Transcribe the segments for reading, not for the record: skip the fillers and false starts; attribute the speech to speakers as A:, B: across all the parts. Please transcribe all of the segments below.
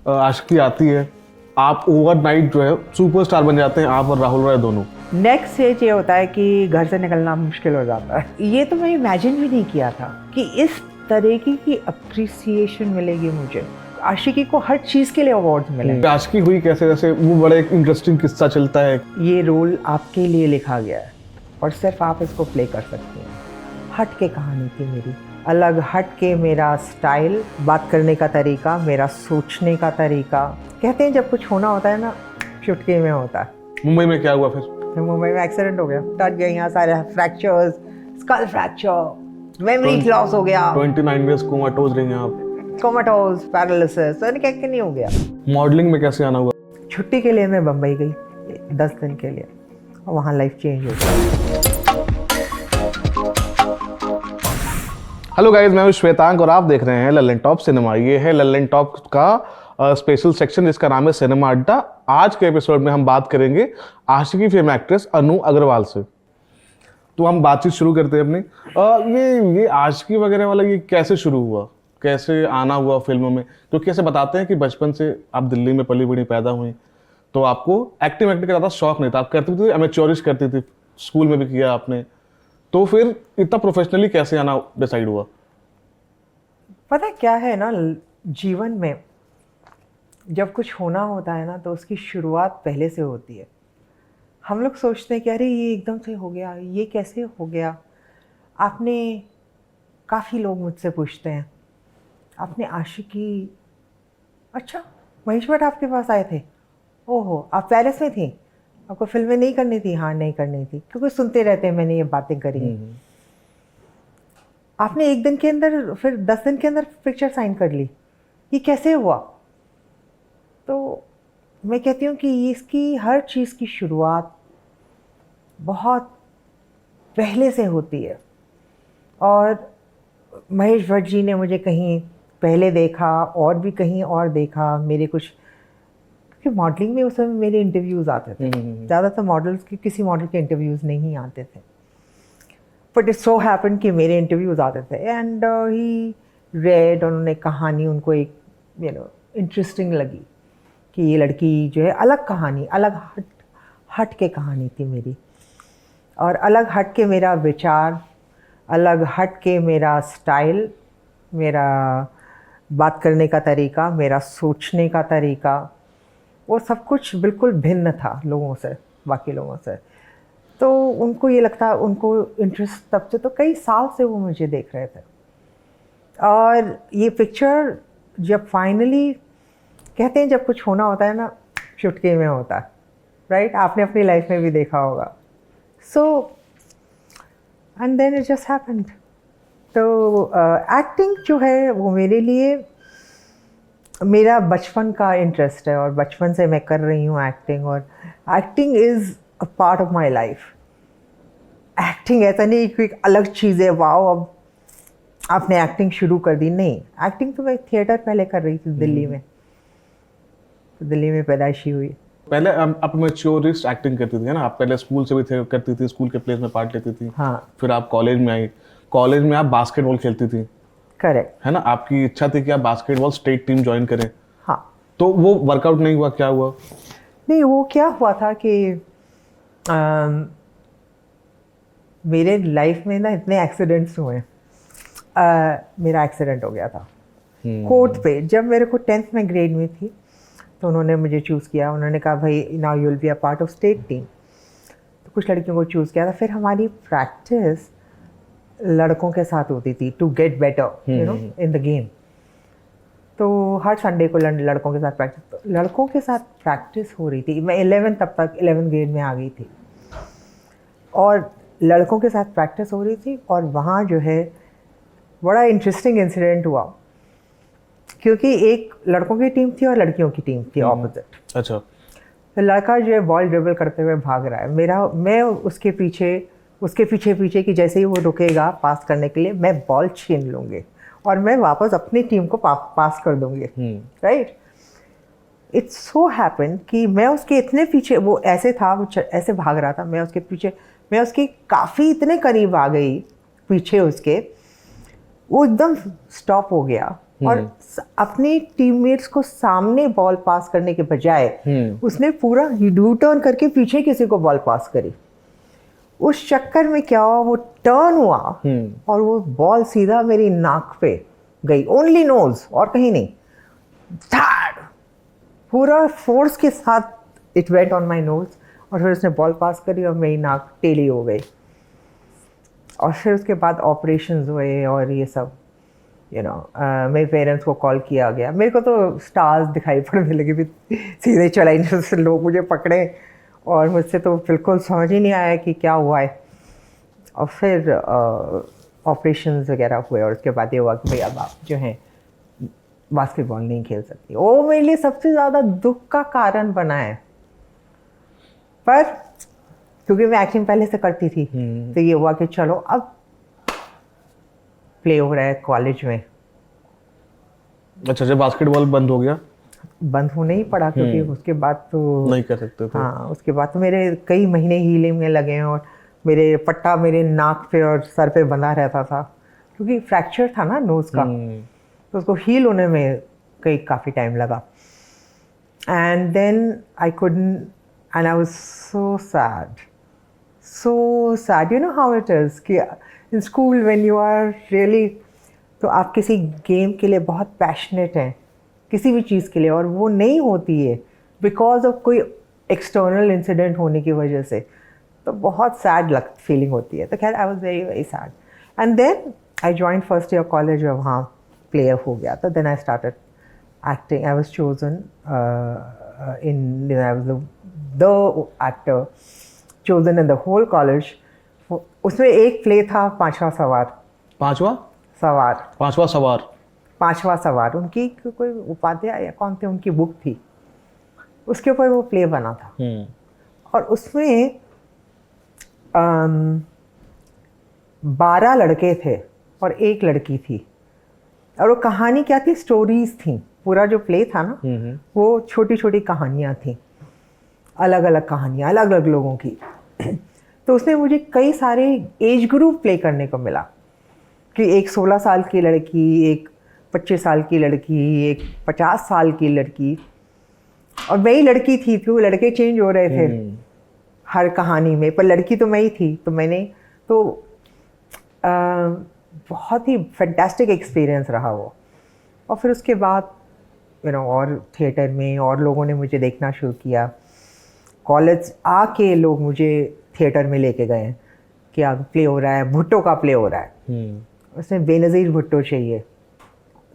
A: आशिकी आती है, आप ओवरनाइट जो है सुपरस्टार बन जाते हैं, आप और राहुल रॉय दोनों।
B: नेक्स्ट स्टेज ये होता है कि घर से निकलना मुश्किल हो जाता है। ये तो मैं इमेजिन भी नहीं किया था कि इस तरीके की अप्रिसिएशन मिलेगी मुझे। आशिकी को हर चीज़ के लिए अवार्ड्स मिले।
A: आशिकी हुई कैसे? जैसे वो बड़ा एक इंटरेस्टिंग किस्सा चलता है।
B: ये रोल आपके लिए लिखा गया है और सिर्फ आप इसको प्ले कर सकते हैं। हट के कहानी थी मेरी, अलग हट के मेरा स्टाइल, बात करने का तरीका, मेरा सोचने का तरीका। कहते हैं जब कुछ होना होता है ना, चुटकी में होता है।
A: मुंबई में क्या हुआ फिर?
B: मुंबई में एक्सीडेंट हो गया, टच गई यहाँ सारे fractures, skull fracture, memory loss हो गया,
A: 29 डेज कोमाटोज रही हैं आप।
B: कोमाटोज, पैरालिसिस, तो क्या नहीं हो गया।
A: मॉडलिंग में कैसे आना हुआ?
B: छुट्टी के लिए मैं बम्बई गई 10 दिन के लिए, और वहाँ लाइफ चेंज हो गई।
A: हेलो गाइस, मैं हूं श्वेतांक और आप देख रहे हैं लल्लन टॉप सिनेमा। ये है लल्लन टॉप का स्पेशल सेक्शन जिसका नाम है सिनेमा अड्डा। आज के एपिसोड में हम बात करेंगे आशिकी फेम एक्ट्रेस अनु अग्रवाल से। तो हम बातचीत शुरू करते हैं अपनी। ये आशिकी वगैरह वाला ये कैसे शुरू हुआ, कैसे आना हुआ फिल्मों में? क्योंकि ऐसे बताते हैं कि बचपन से आप दिल्ली में पली बड़ी पैदा हुई, तो आपको एक्टिंग का ज़्यादा शौक नहीं था, आप करती थी, एमेच्योरिश करती थी, स्कूल में भी किया आपने, तो फिर इतना प्रोफेशनली कैसे आना डिसाइड हुआ?
B: पता क्या है ना, जीवन में जब कुछ होना होता है ना तो उसकी शुरुआत पहले से होती है। हम लोग सोचते हैं कि अरे ये एकदम से हो गया, ये कैसे हो गया। आपने, काफ़ी लोग मुझसे पूछते हैं, आपने आशिकी, अच्छा महेश भट्ट आपके पास आए थे, ओहो आप पैलेस में थी, आपको फिल्में नहीं करनी थी? हाँ नहीं करनी थी, क्योंकि सुनते रहते हैं मैंने ये बातें करी। आपने एक दिन के अंदर, फिर 10 दिन के अंदर पिक्चर साइन कर ली, ये कैसे हुआ? तो मैं कहती हूँ कि इसकी हर चीज़ की शुरुआत बहुत पहले से होती है। और महेश भट्ट जी ने मुझे कहीं पहले देखा और भी कहीं और देखा। मेरे कुछ, क्योंकि मॉडलिंग में उस समय मेरे इंटरव्यूज़ आते थे, ज़्यादातर मॉडल्स के, किसी मॉडल के इंटरव्यूज़ नहीं आते थे, बट इट सो हैपन कि मेरे इंटरव्यूज़ आते थे। एंड ही रेड, उन्होंने कहानी, उनको एक इंटरेस्टिंग लगी कि ये लड़की जो है, अलग कहानी, अलग हट के कहानी थी मेरी, और अलग हट के मेरा विचार, अलग हट के मेरा स्टाइल, मेरा बात करने का तरीका, मेरा सोचने का तरीका, वो सब कुछ बिल्कुल भिन्न था लोगों से, बाकी लोगों से। तो उनको ये लगता, उनको इंटरेस्ट तब से, तो कई साल से वो मुझे देख रहे थे। और ये पिक्चर जब फाइनली, कहते हैं जब कुछ होना होता है ना, चुटकी में होता है, राइट? आपने अपनी लाइफ में भी देखा होगा। So and then it just happened. तो एक्टिंग जो है वो मेरे लिए मेरा बचपन का इंटरेस्ट है, और बचपन से मैं कर रही हूँ एक्टिंग, और acting is a part of my life. Acting ऐसा नहीं कि एक अलग चीज़ है, वाओ अब आपने एक्टिंग शुरू कर दी, नहीं। एक्टिंग तो मैं थिएटर पहले कर रही थी दिल्ली में, तो दिल्ली में पैदाइशी हुई।
A: पहले आप मैच्योरिस्ट एक्टिंग करती थी, है ना? आप पहले स्कूल से भी करती थी, स्कूल के प्लेस में पार्ट लेती थी।
B: हाँ।
A: फिर आप कॉलेज में आई, कॉलेज में आप बास्केटबॉल खेलती थी,
B: करेक्ट,
A: है ना? आपकी इच्छा थी कि आप बास्केटबॉल स्टेट टीम ज्वाइन करें।
B: हाँ।
A: तो वो वर्कआउट नहीं हुआ, क्या हुआ?
B: नहीं, वो क्या हुआ था कि मेरे लाइफ में ना इतने एक्सीडेंट्स हुए। मेरा एक्सीडेंट हो गया था कोर्ट पे, जब मेरे को 10th में ग्रेड में थी, तो उन्होंने मुझे चूज़ किया। उन्होंने कहा भाई now you will be a part of state team. तो कुछ लड़कियों को चूज़ किया था। फिर हमारी प्रैक्टिस लड़कों के साथ होती थी to get better in the game. तो हर संडे को लड़कों के साथ प्रैक्टिस, तो लड़कों के साथ प्रैक्टिस हो रही थी। मैं 11 तब तक 11th ग्रेड में आ गई थी, और लड़कों के साथ प्रैक्टिस हो रही थी। और वहाँ जो है बड़ा इंटरेस्टिंग इंसिडेंट हुआ, क्योंकि एक लड़कों की टीम थी और लड़कियों की टीम थी ऑपोजिट।
A: अच्छा।
B: तो लड़का जो है बॉल ड्रिबल करते हुए भाग रहा है, मैं उसके पीछे कि जैसे ही वो रुकेगा पास करने के लिए, मैं बॉल छीन लूँगी और मैं वापस अपनी टीम को पास कर दूँगी, राइट? इट्स सो हैपन कि मैं उसके इतने पीछे, वो ऐसे था, वो ऐसे भाग रहा था, मैं उसके पीछे, मैं उसके काफ़ी इतने करीब आ गई पीछे उसके, वो एकदम स्टॉप हो गया और अपने टीममेट्स को सामने बॉल पास करने के बजाय उसने पूरा यू टर्न करके पीछे किसी को बॉल पास करी। उस चक्कर में क्या हुआ, वो टर्न हुआ और वो बॉल सीधा मेरी नाक पे गई, ओनली नोज और कहीं नहीं। धड़! पूरा फोर्स के साथ it went on my knows और फिर उसने बॉल पास करी और मेरी नाक टेढ़ी हो गई। और फिर उसके बाद ऑपरेशंस हुए और ये सब मेरे पेरेंट्स को कॉल किया गया। मेरे को तो स्टार्स दिखाई पड़ने लगे, भी सीधे चलाई से लोग मुझे पकड़े और मुझसे तो बिल्कुल समझ ही नहीं आया कि क्या हुआ है। और फिर ऑपरेशंस वगैरह हुए और उसके बाद ये हुआ कि भाई अब आप जो हैं बास्केटबॉल नहीं खेल सकती। वो मेरे लिए सबसे ज़्यादा दुख का कारण बना है, पर क्योंकि मैं एक्टिंग पहले से करती थी तो ये हुआ कि चलो अब प्ले हो रहा है कॉलेज में।
A: अच्छा, जब बास्केटबॉल बंद हो गया?
B: बंद होने ही पड़ा क्योंकि उसके बाद तो
A: नहीं कर सकते थे।
B: हाँ, उसके बाद तो मेरे कई महीने हीलिंग में लगे हैं और मेरे पट्टा मेरे नाक पे और सर पे बंधा रहता था क्योंकि फ्रैक्चर था ना नोज का, तो उसको हील होने में काफ़ी टाइम लगा। And then I couldn't and I was so sad. You know how it is कि in school when you are really, तो आप किसी गेम के लिए बहुत पैशनेट हैं, किसी भी चीज़ के लिए, और वो नहीं होती है बिकॉज ऑफ कोई एक्सटर्नल इंसिडेंट होने की वजह से, तो बहुत सैड फीलिंग होती है। तो खैर I was very very sad and then I join first year college और वहाँ प्लेयर हो गया। तो then I started acting. I was chosen in, I was the actor chosen in the whole college. उसमें एक प्ले था पांचवा सवार, उनकी कोई उपाध्याय या कौन थे, उनकी बुक थी, उसके ऊपर वो प्ले बना था। और उसमें 12 लड़के थे और एक लड़की थी, और वो कहानी क्या थी, स्टोरीज थी। पूरा जो प्ले था ना वो छोटी छोटी कहानियाँ थी, अलग अलग कहानियाँ अलग अलग लोगों की। तो उसमें मुझे कई सारे एज ग्रुप प्ले करने को मिला कि एक 16 साल की लड़की, एक 25 साल की लड़की, एक 50 साल की लड़की, और मैं ही लड़की थी, तो लड़के चेंज हो रहे थे हर कहानी में, पर लड़की तो मैं ही थी। तो मैंने तो बहुत ही फैंटास्टिक एक्सपीरियंस रहा वो। और फिर उसके बाद और थिएटर में और लोगों ने मुझे देखना शुरू किया। कॉलेज आके लोग मुझे थिएटर में लेके गए कि अब प्ले हो रहा है, भुट्टो का प्ले हो रहा है, उसमें बेनज़ीर भुट्टो चाहिए।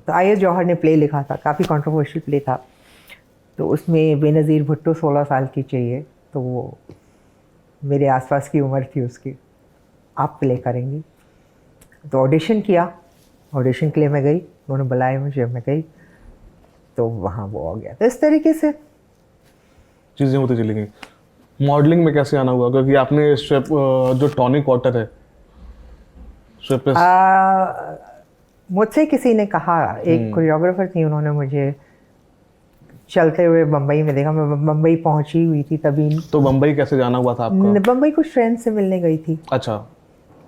B: तो आई एस जौहर ने प्ले लिखा था, काफ़ी कंट्रोवर्शियल प्ले था, तो उसमें बेनज़ीर भुट्टो 16 साल की चाहिए। तो वो मेरे आसपास की उम्र थी उसकी, आप प्ले करेंगी। तो ऑडिशन किया, ऑडिशन के लिए मैं गई, उन्होंने बुलाया मुझे, मैं गई, तो वहाँ वो हो गया। तो इस तरीके से
A: चीज़ें होती चली गई। मॉडलिंग में कैसे आना हुआ? क्योंकि आपने स्वेप जो टॉनी कॉटर है,
B: मुझसे किसी ने कहा, एक कोरियोग्राफर थी, उन्होंने मुझे चलते हुए बम्बई में देखा। मैं बम्बई पहुंची हुई थी तभी।
A: तो बम्बई कैसे जाना हुआ था आपका?
B: बम्बई कुछ फ्रेंड से मिलने गई थी।
A: अच्छा।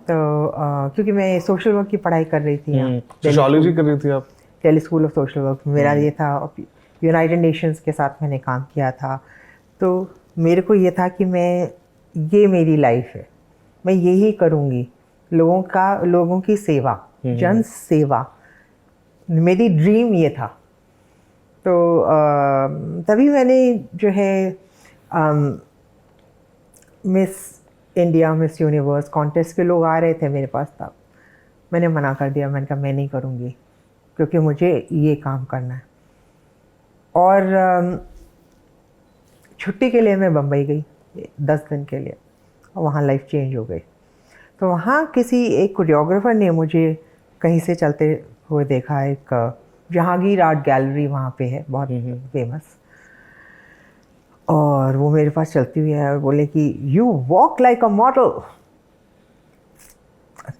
B: तो क्योंकि मैं सोशल वर्क की पढ़ाई कर रही थी,
A: सोशियोलॉजी कर रही थी आप?
B: Delhi school of social work मेरा ये था। यूनाइटेड नेशंस के साथ मैंने काम किया था, तो मेरे को ये था कि ये मेरी लाइफ है, मैं यही करूँगी, लोगों की सेवा, जन सेवा, मेरी ड्रीम ये था। तो तभी मैंने जो है miss India, miss universe contest के लोग आ रहे थे मेरे पास, तब मैंने मना कर दिया। मैंने कहा मैं नहीं करूँगी क्योंकि मुझे ये काम करना है। और छुट्टी के लिए मैं बम्बई गई 10 दिन के लिए, और वहाँ लाइफ चेंज हो गई। तो वहाँ किसी एक कोरियोग्राफर ने मुझे कहीं से चलते हुए देखा, एक जहांगीर आर्ट गैलरी वहाँ पे है, बहुत फेमस, और वो मेरे पास चलती हुई है और बोले कि you walk like a model.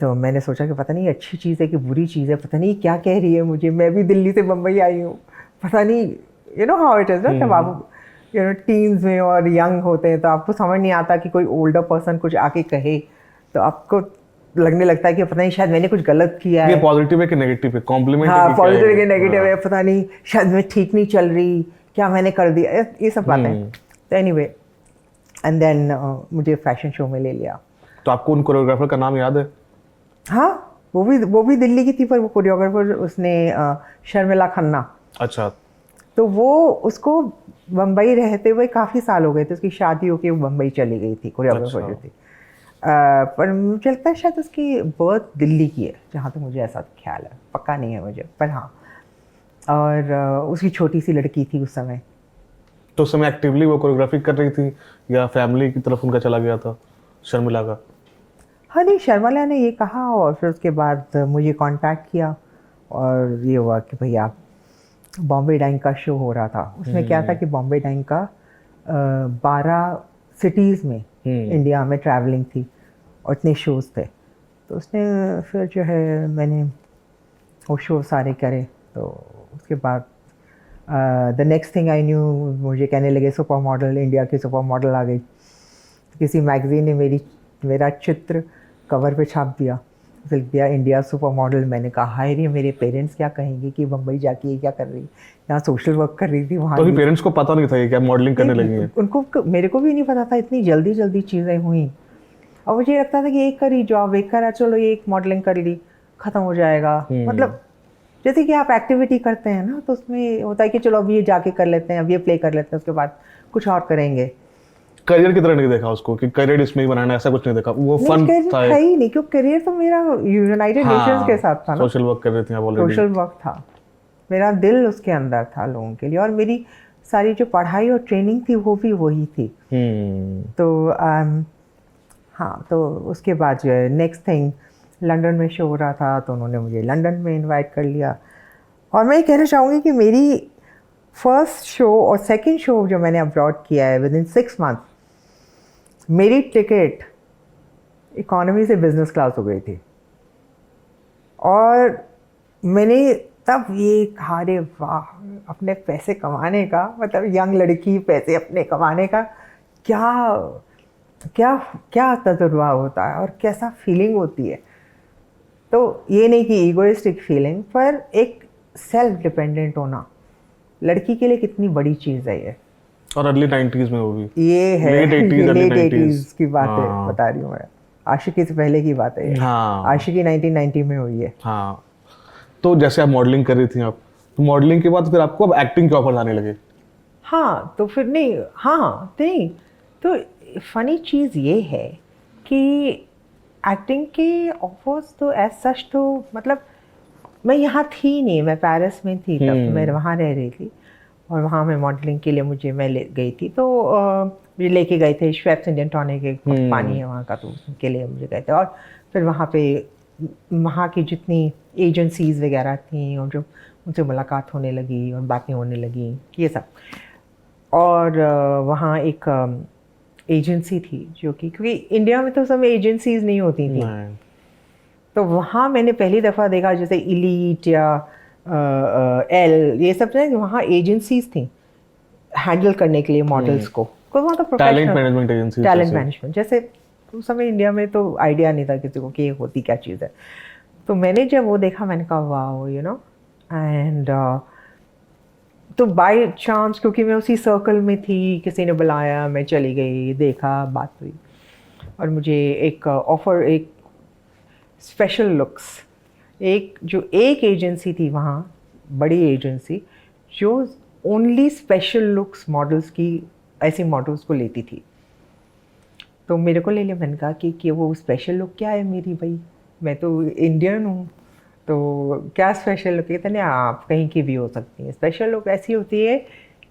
B: तो मैंने सोचा कि पता नहीं अच्छी चीज़ है कि बुरी चीज़ है, पता नहीं क्या कह रही है मुझे, मैं भी दिल्ली से बम्बई आई हूँ, पता नहीं, you know how it is ना, जब आप टीन्स में और यंग होते हैं तो आपको समझ नहीं आता कि कोई ओल्डर पर्सन कुछ आके कहे तो आपको लगने लगता है कि पता नहीं शायद मैंने कुछ गलत किया
A: ये
B: है।
A: पॉजिटिव है कि नेगेटिव है, कॉम्प्लीमेंट है
B: हाँ,
A: कि क्या
B: पॉजिटिव है कि
A: है?
B: नेगेटिव है
A: हाँ।
B: पता नहीं, शायद मैं ठीक नहीं चल रही, क्या मैंने कर दिया, ये सब बातें।
A: हम्म।
B: तो एनीवे, एंड देन मुझे फैशन शो में ले लिया।
A: तो आपको उन कोरियोग्राफर का नाम याद है?
B: हाँ, वो भी दिल्ली की थी, पर वो कोरियोग्राफर उसने शर्मिला खन्ना।
A: अच्छा।
B: तो वो उसको बम्बई रहते हुए काफ़ी साल हो गए थे, उसकी शादी होके वो बम्बई चली गई थी, कोरियोग्राफर
A: अच्छा।
B: जो थी। पर मुझे लगता है शायद उसकी बर्थ दिल्ली की है, जहाँ तक मुझे ऐसा ख्याल है, पक्का नहीं है मुझे, पर हाँ। और उसकी छोटी सी लड़की थी उस समय।
A: तो उस समय एक्टिवली वो कोरियोग्राफी कर रही थी या फैमिली की तरफ उनका चला गया था शर्मिला का?
B: हाँ नहीं, शर्मिला ने ये कहा और फिर उसके बाद मुझे कांटेक्ट किया, और ये हुआ कि भैया बॉम्बे डाइंग का शो हो रहा था। उसमें क्या था कि बॉम्बे डाइंग का 12 सिटीज़ में इंडिया में ट्रैवलिंग थी और इतने शोज़ थे। तो उसने फिर जो है, मैंने वो शो सारे करे। तो उसके बाद the next thing I knew, मुझे कहने लगे सुपर मॉडल, इंडिया की सुपर मॉडल आ गई। किसी मैगज़ीन ने मेरा चित्र कवर पे छाप दिया, लिख दिया इंडिया सुपर मॉडल। मैंने कहा हाय रे, मेरे पेरेंट्स क्या कहेंगे कि बम्बई जाके ये क्या कर रही, यहाँ सोशल वर्क कर रही थी, वहाँ
A: तो
B: भी।
A: पेरेंट्स को पता नहीं था ये क्या मॉडलिंग करने लगी है?
B: उनको, मेरे को भी नहीं पता था, इतनी जल्दी जल्दी चीज़ें हुई। और मुझे लगता था कि एक करी जॉब, एक करा, चलो ये एक मॉडलिंग कर ली, ख़त्म हो जाएगा। मतलब जैसे कि आप एक्टिविटी करते हैं ना, तो उसमें होता है कि चलो अब ये जाके कर लेते हैं, अब ये प्ले कर लेते हैं, उसके बाद कुछ और करेंगे।
A: करियर की तरह नहीं देखा उसको कि करियर इसमें ही बनाना, ऐसा कुछ नहीं देखा, वो
B: नहीं,
A: फन
B: करियर
A: था।
B: था ही नहीं, क्योंकि करियर तो मेरा यूनाइटेड नेशंस के साथ था ना,
A: सोशल वर्क कर रही थी आप ऑलरेडी।
B: सोशल वर्क था। मेरा दिल उसके अंदर था लोगों के लिए, और मेरी सारी जो पढ़ाई और ट्रेनिंग थी वो भी वही थी। तो हाँ, तो उसके बाद जो है नेक्स्ट थिंग, लंदन में शो हो रहा था, तो उन्होंने मुझे लंदन में इनवाइट कर लिया। और मैं ये कहना चाहूँगी कि मेरी फर्स्ट शो और सेकंड शो जो मैंने अब्रॉड किया है, विद इन 6 मंथ मेरी टिकट इकोनॉमी से बिजनेस क्लास हो गई थी। और मैंने तब ये कहा, अरे वाह, अपने पैसे कमाने का, मतलब यंग लड़की पैसे अपने कमाने का क्या क्या क्या तजुर्बा होता है और कैसा फीलिंग होती है। तो ये नहीं कि ईगोइस्टिक फीलिंग, पर एक सेल्फ डिपेंडेंट होना लड़की के लिए कितनी बड़ी चीज़ है ये।
A: और अर्ली 90s में वो भी,
B: ये है
A: late 80s, early
B: late
A: 90s।
B: 80s की बात है,
A: हाँ।
B: बता रही हूँ मैं। आशिकी से पहले की बात है ये।
A: हाँ।
B: आशिकी 1990 में हुई है।
A: हाँ। तो जैसे आप मॉडलिंग कर रही थी आप, तो मॉडलिंग के बाद फिर आपको अब एक्टिंग के ऑफर आने लगे?
B: हाँ, तो फिर नहीं, हाँ नहीं, तो फ़नी चीज़ ये है कि एक्टिंग के ऑफर्स तो एज सच तो, मतलब मैं यहाँ थी नहीं, मैं पेरिस में थी तब, तो मैं वहाँ रह रही थी, और वहाँ मैं मॉडलिंग के लिए मैं ले गई थी। तो मुझे लेके गए थे श्वेप्स इंडियन टॉनिक के पानी है वहाँ का, तो उसके लिए मुझे गए थे। और फिर वहाँ पे वहाँ की जितनी एजेंसीज़ वगैरह थी, और जो उनसे मुलाकात होने लगी और बातें होने लगी, ये सब। और वहाँ एक एजेंसी थी जो कि, क्योंकि इंडिया में तो उस समय एजेंसीज़ नहीं होती थी, तो वहाँ मैंने पहली दफ़ा देखा, जैसे इलीट या एल, ये सब ना, वहाँ एजेंसीज़ थी हैंडल करने के लिए मॉडल्स को। कोई वहाँ तो
A: talent management agency,
B: talent management, जैसे उस समय इंडिया में तो आइडिया नहीं था किसी को कि ये होती क्या चीज़ है। तो मैंने जब वो देखा, मैंने कहा वाह, यू नो। एंड तो बाय चांस, क्योंकि मैं उसी सर्कल में थी, किसी ने बुलाया, मैं चली गई, देखा, बात हुई, और मुझे एक ऑफ़र, एक स्पेशल लुक्स, एक एजेंसी थी वहाँ, बड़ी एजेंसी, जो ओनली स्पेशल लुक्स मॉडल्स की, ऐसे मॉडल्स को लेती थी। तो मेरे को ले लिया। मैंने कहा कि वो स्पेशल लुक क्या है मेरी, भाई मैं तो इंडियन हूँ, तो क्या स्पेशल लुक? कहते नहीं, आप कहीं की भी हो सकती हैं। स्पेशल लुक ऐसी होती है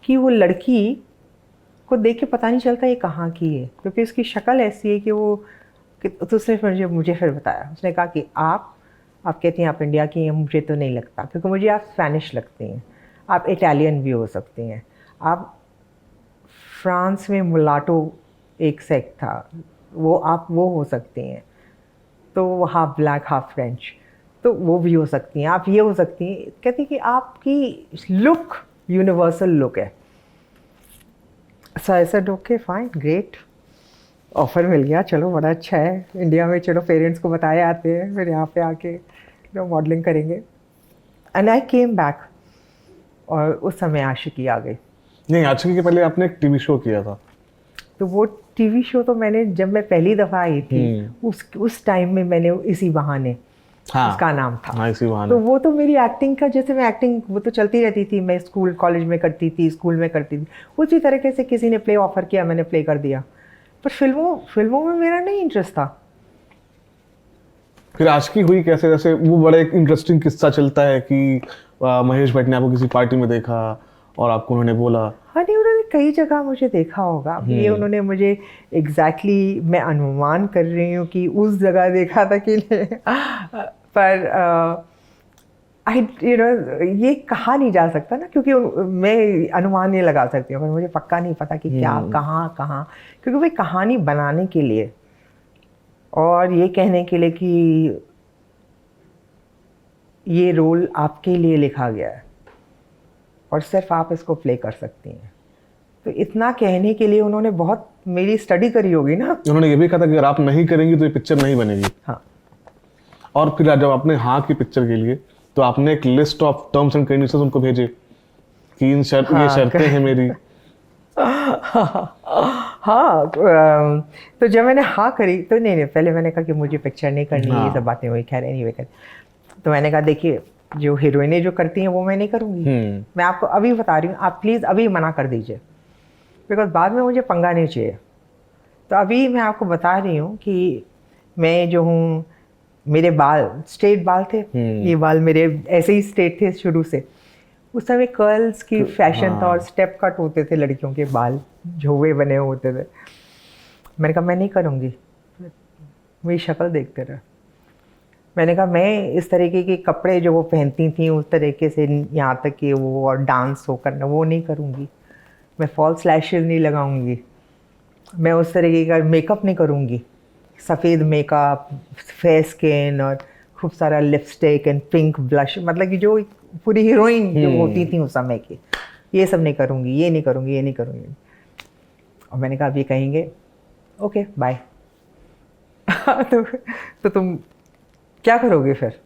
B: कि वो लड़की को देख के पता नहीं चलता ये कहाँ की है, क्योंकि उसकी शक्ल ऐसी है कि वो, तो उसने मुझे फिर बताया, उसने कहा कि आप कहती हैं आप इंडिया की हैं, मुझे तो नहीं लगता, क्योंकि मुझे आप स्पेनिश लगती हैं, आप इटालियन भी हो सकती हैं, आप फ्रांस में मुलाटो एक सेक्ट था, वो आप वो हो सकती हैं, तो हाफ ब्लैक हाफ फ्रेंच, तो वो भी हो सकती हैं, आप ये हो सकती हैं। कहती कि आपकी लुक यूनिवर्सल लुक है। So I said okay fine, great. Offer मिल गया, चलो बड़ा अच्छा है। इंडिया में चलो पेरेंट्स को बताए आते हैं, फिर यहाँ पे आके मॉडलिंग करेंगे। एंड आई केम बैक, और उस समय आशिकी आ गई।
A: नहीं, आशिकी के पहले आपने एक टीवी शो किया था।
B: तो वो टीवी शो तो मैंने, जब मैं पहली दफ़ा आई थी उस टाइम में मैंने इसी बहाने,
A: हाँ,
B: उसका नाम था।
A: हाँ, इसी बहाने।
B: तो वो तो मेरी एक्टिंग का, जैसे मैं एक्टिंग वो तो चलती रहती थी, मैं स्कूल कॉलेज में करती थी, स्कूल में करती थी, उसी तरीके से किसी ने प्ले ऑफर किया, मैंने प्ले कर दिया। पर फिल्मों में मेरा नहीं इंटरेस्ट था।
A: फिर आशिकी हुई कैसे? जैसे वो बड़ा एक इंटरेस्टिंग किस्सा चलता है कि महेश भट्ट ने आपको किसी पार्टी में देखा और आपको उन्होंने बोला।
B: हाँ नहीं, उन्होंने कई जगह मुझे देखा होगा। अब ये उन्होंने मुझे एग्जैक्टली मैं अनुमान कर रही हूँ कि उस जगह देखा था कि नहीं। पर ये कहा नहीं जा सकता ना, क्योंकि मैं अनुमान नहीं लगा सकती हूँ, पर मुझे पक्का नहीं पता कि क्या कहाँ, क्योंकि भाई कहानी बनाने के लिए और ये कहने के लिए कि ये रोल आपके लिए लिखा गया है और सिर्फ आप इसको प्ले कर सकती हैं, तो इतना कहने के लिए उन्होंने बहुत मेरी स्टडी करी होगी ना।
A: उन्होंने ये भी कहा था कि अगर आप नहीं करेंगी तो ये पिक्चर नहीं बनेगी।
B: हाँ।
A: और फिर जब आपने हाँ की पिक्चर के लिए, तो आपने एक list of terms and conditions उनको भेजे कि इन ये शर्तें हैं मेरी।
B: हाँ, तो जब मैंने हाँ करी तो नहीं, पहले मैंने कहा कि मुझे पिक्चर नहीं करनी, ये सब बातें हुई। खैर एनीवे कर, तो मैंने कहा देखिए, जो हीरोइनें जो करती हैं वो मैं नहीं करूँगी। मैं आपको अभी बता रही हूँ, आप प्लीज़ अभी मना कर दीजिए, बिकॉज बाद में मुझे पंगा नहीं चाहिए। तो अभी मैं आपको बता रही हूँ कि मैं जो हूँ, मेरे बाल स्ट्रेट बाल थे, ये बाल मेरे ऐसे ही स्ट्रेट थे शुरू से। उस समय कर्ल्स की फैशन था और स्टेप कट होते थे लड़कियों के बाल, झोवे बने होते थे। मैंने कहा मैं नहीं करूँगी, मेरी शक्ल देखते रहे। मैंने कहा मैं इस तरीके के कपड़े जो वो पहनती थी उस तरीके से, यहाँ तक कि वो और डांस हो करना, वो नहीं करूँगी। मैं फॉल्स लैशेस नहीं लगाऊंगी, मैं उस तरीके का मेकअप नहीं करूँगी, सफ़ेद मेकअप, फेयर स्किन और खूब सारा लिपस्टिक एंड पिंक ब्लश, मतलब कि जो पूरी हीरोइन जो होती थी उस समय की, ये सब नहीं करूँगी, ये नहीं करूँगी, ये नहीं करूँगी। और मैंने कहा अब ये कहेंगे ओके बाय। तो तुम क्या करोगे फिर?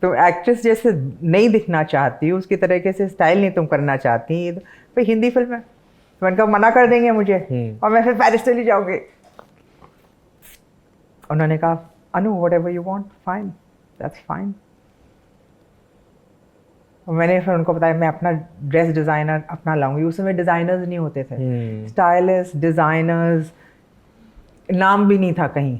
B: तुम एक्ट्रेस जैसे नहीं दिखना चाहती, उसकी तरीके से स्टाइल नहीं तुम करना चाहती, तो भाई हिंदी फिल्म है। तो मैंने कहा मना कर देंगे मुझे और मैं फिर पेरिस चली जाऊँगी। उन्होंने कहा Anu whatever you want, fine, that's fine. और मैंने फिर उनको बताया मैं अपना ड्रेस डिज़ाइनर अपना लाऊंगी। उस समय डिज़ाइनर्स नहीं होते थे, स्टाइलिस्ट, डिज़ाइनर्स, नाम भी नहीं था कहीं,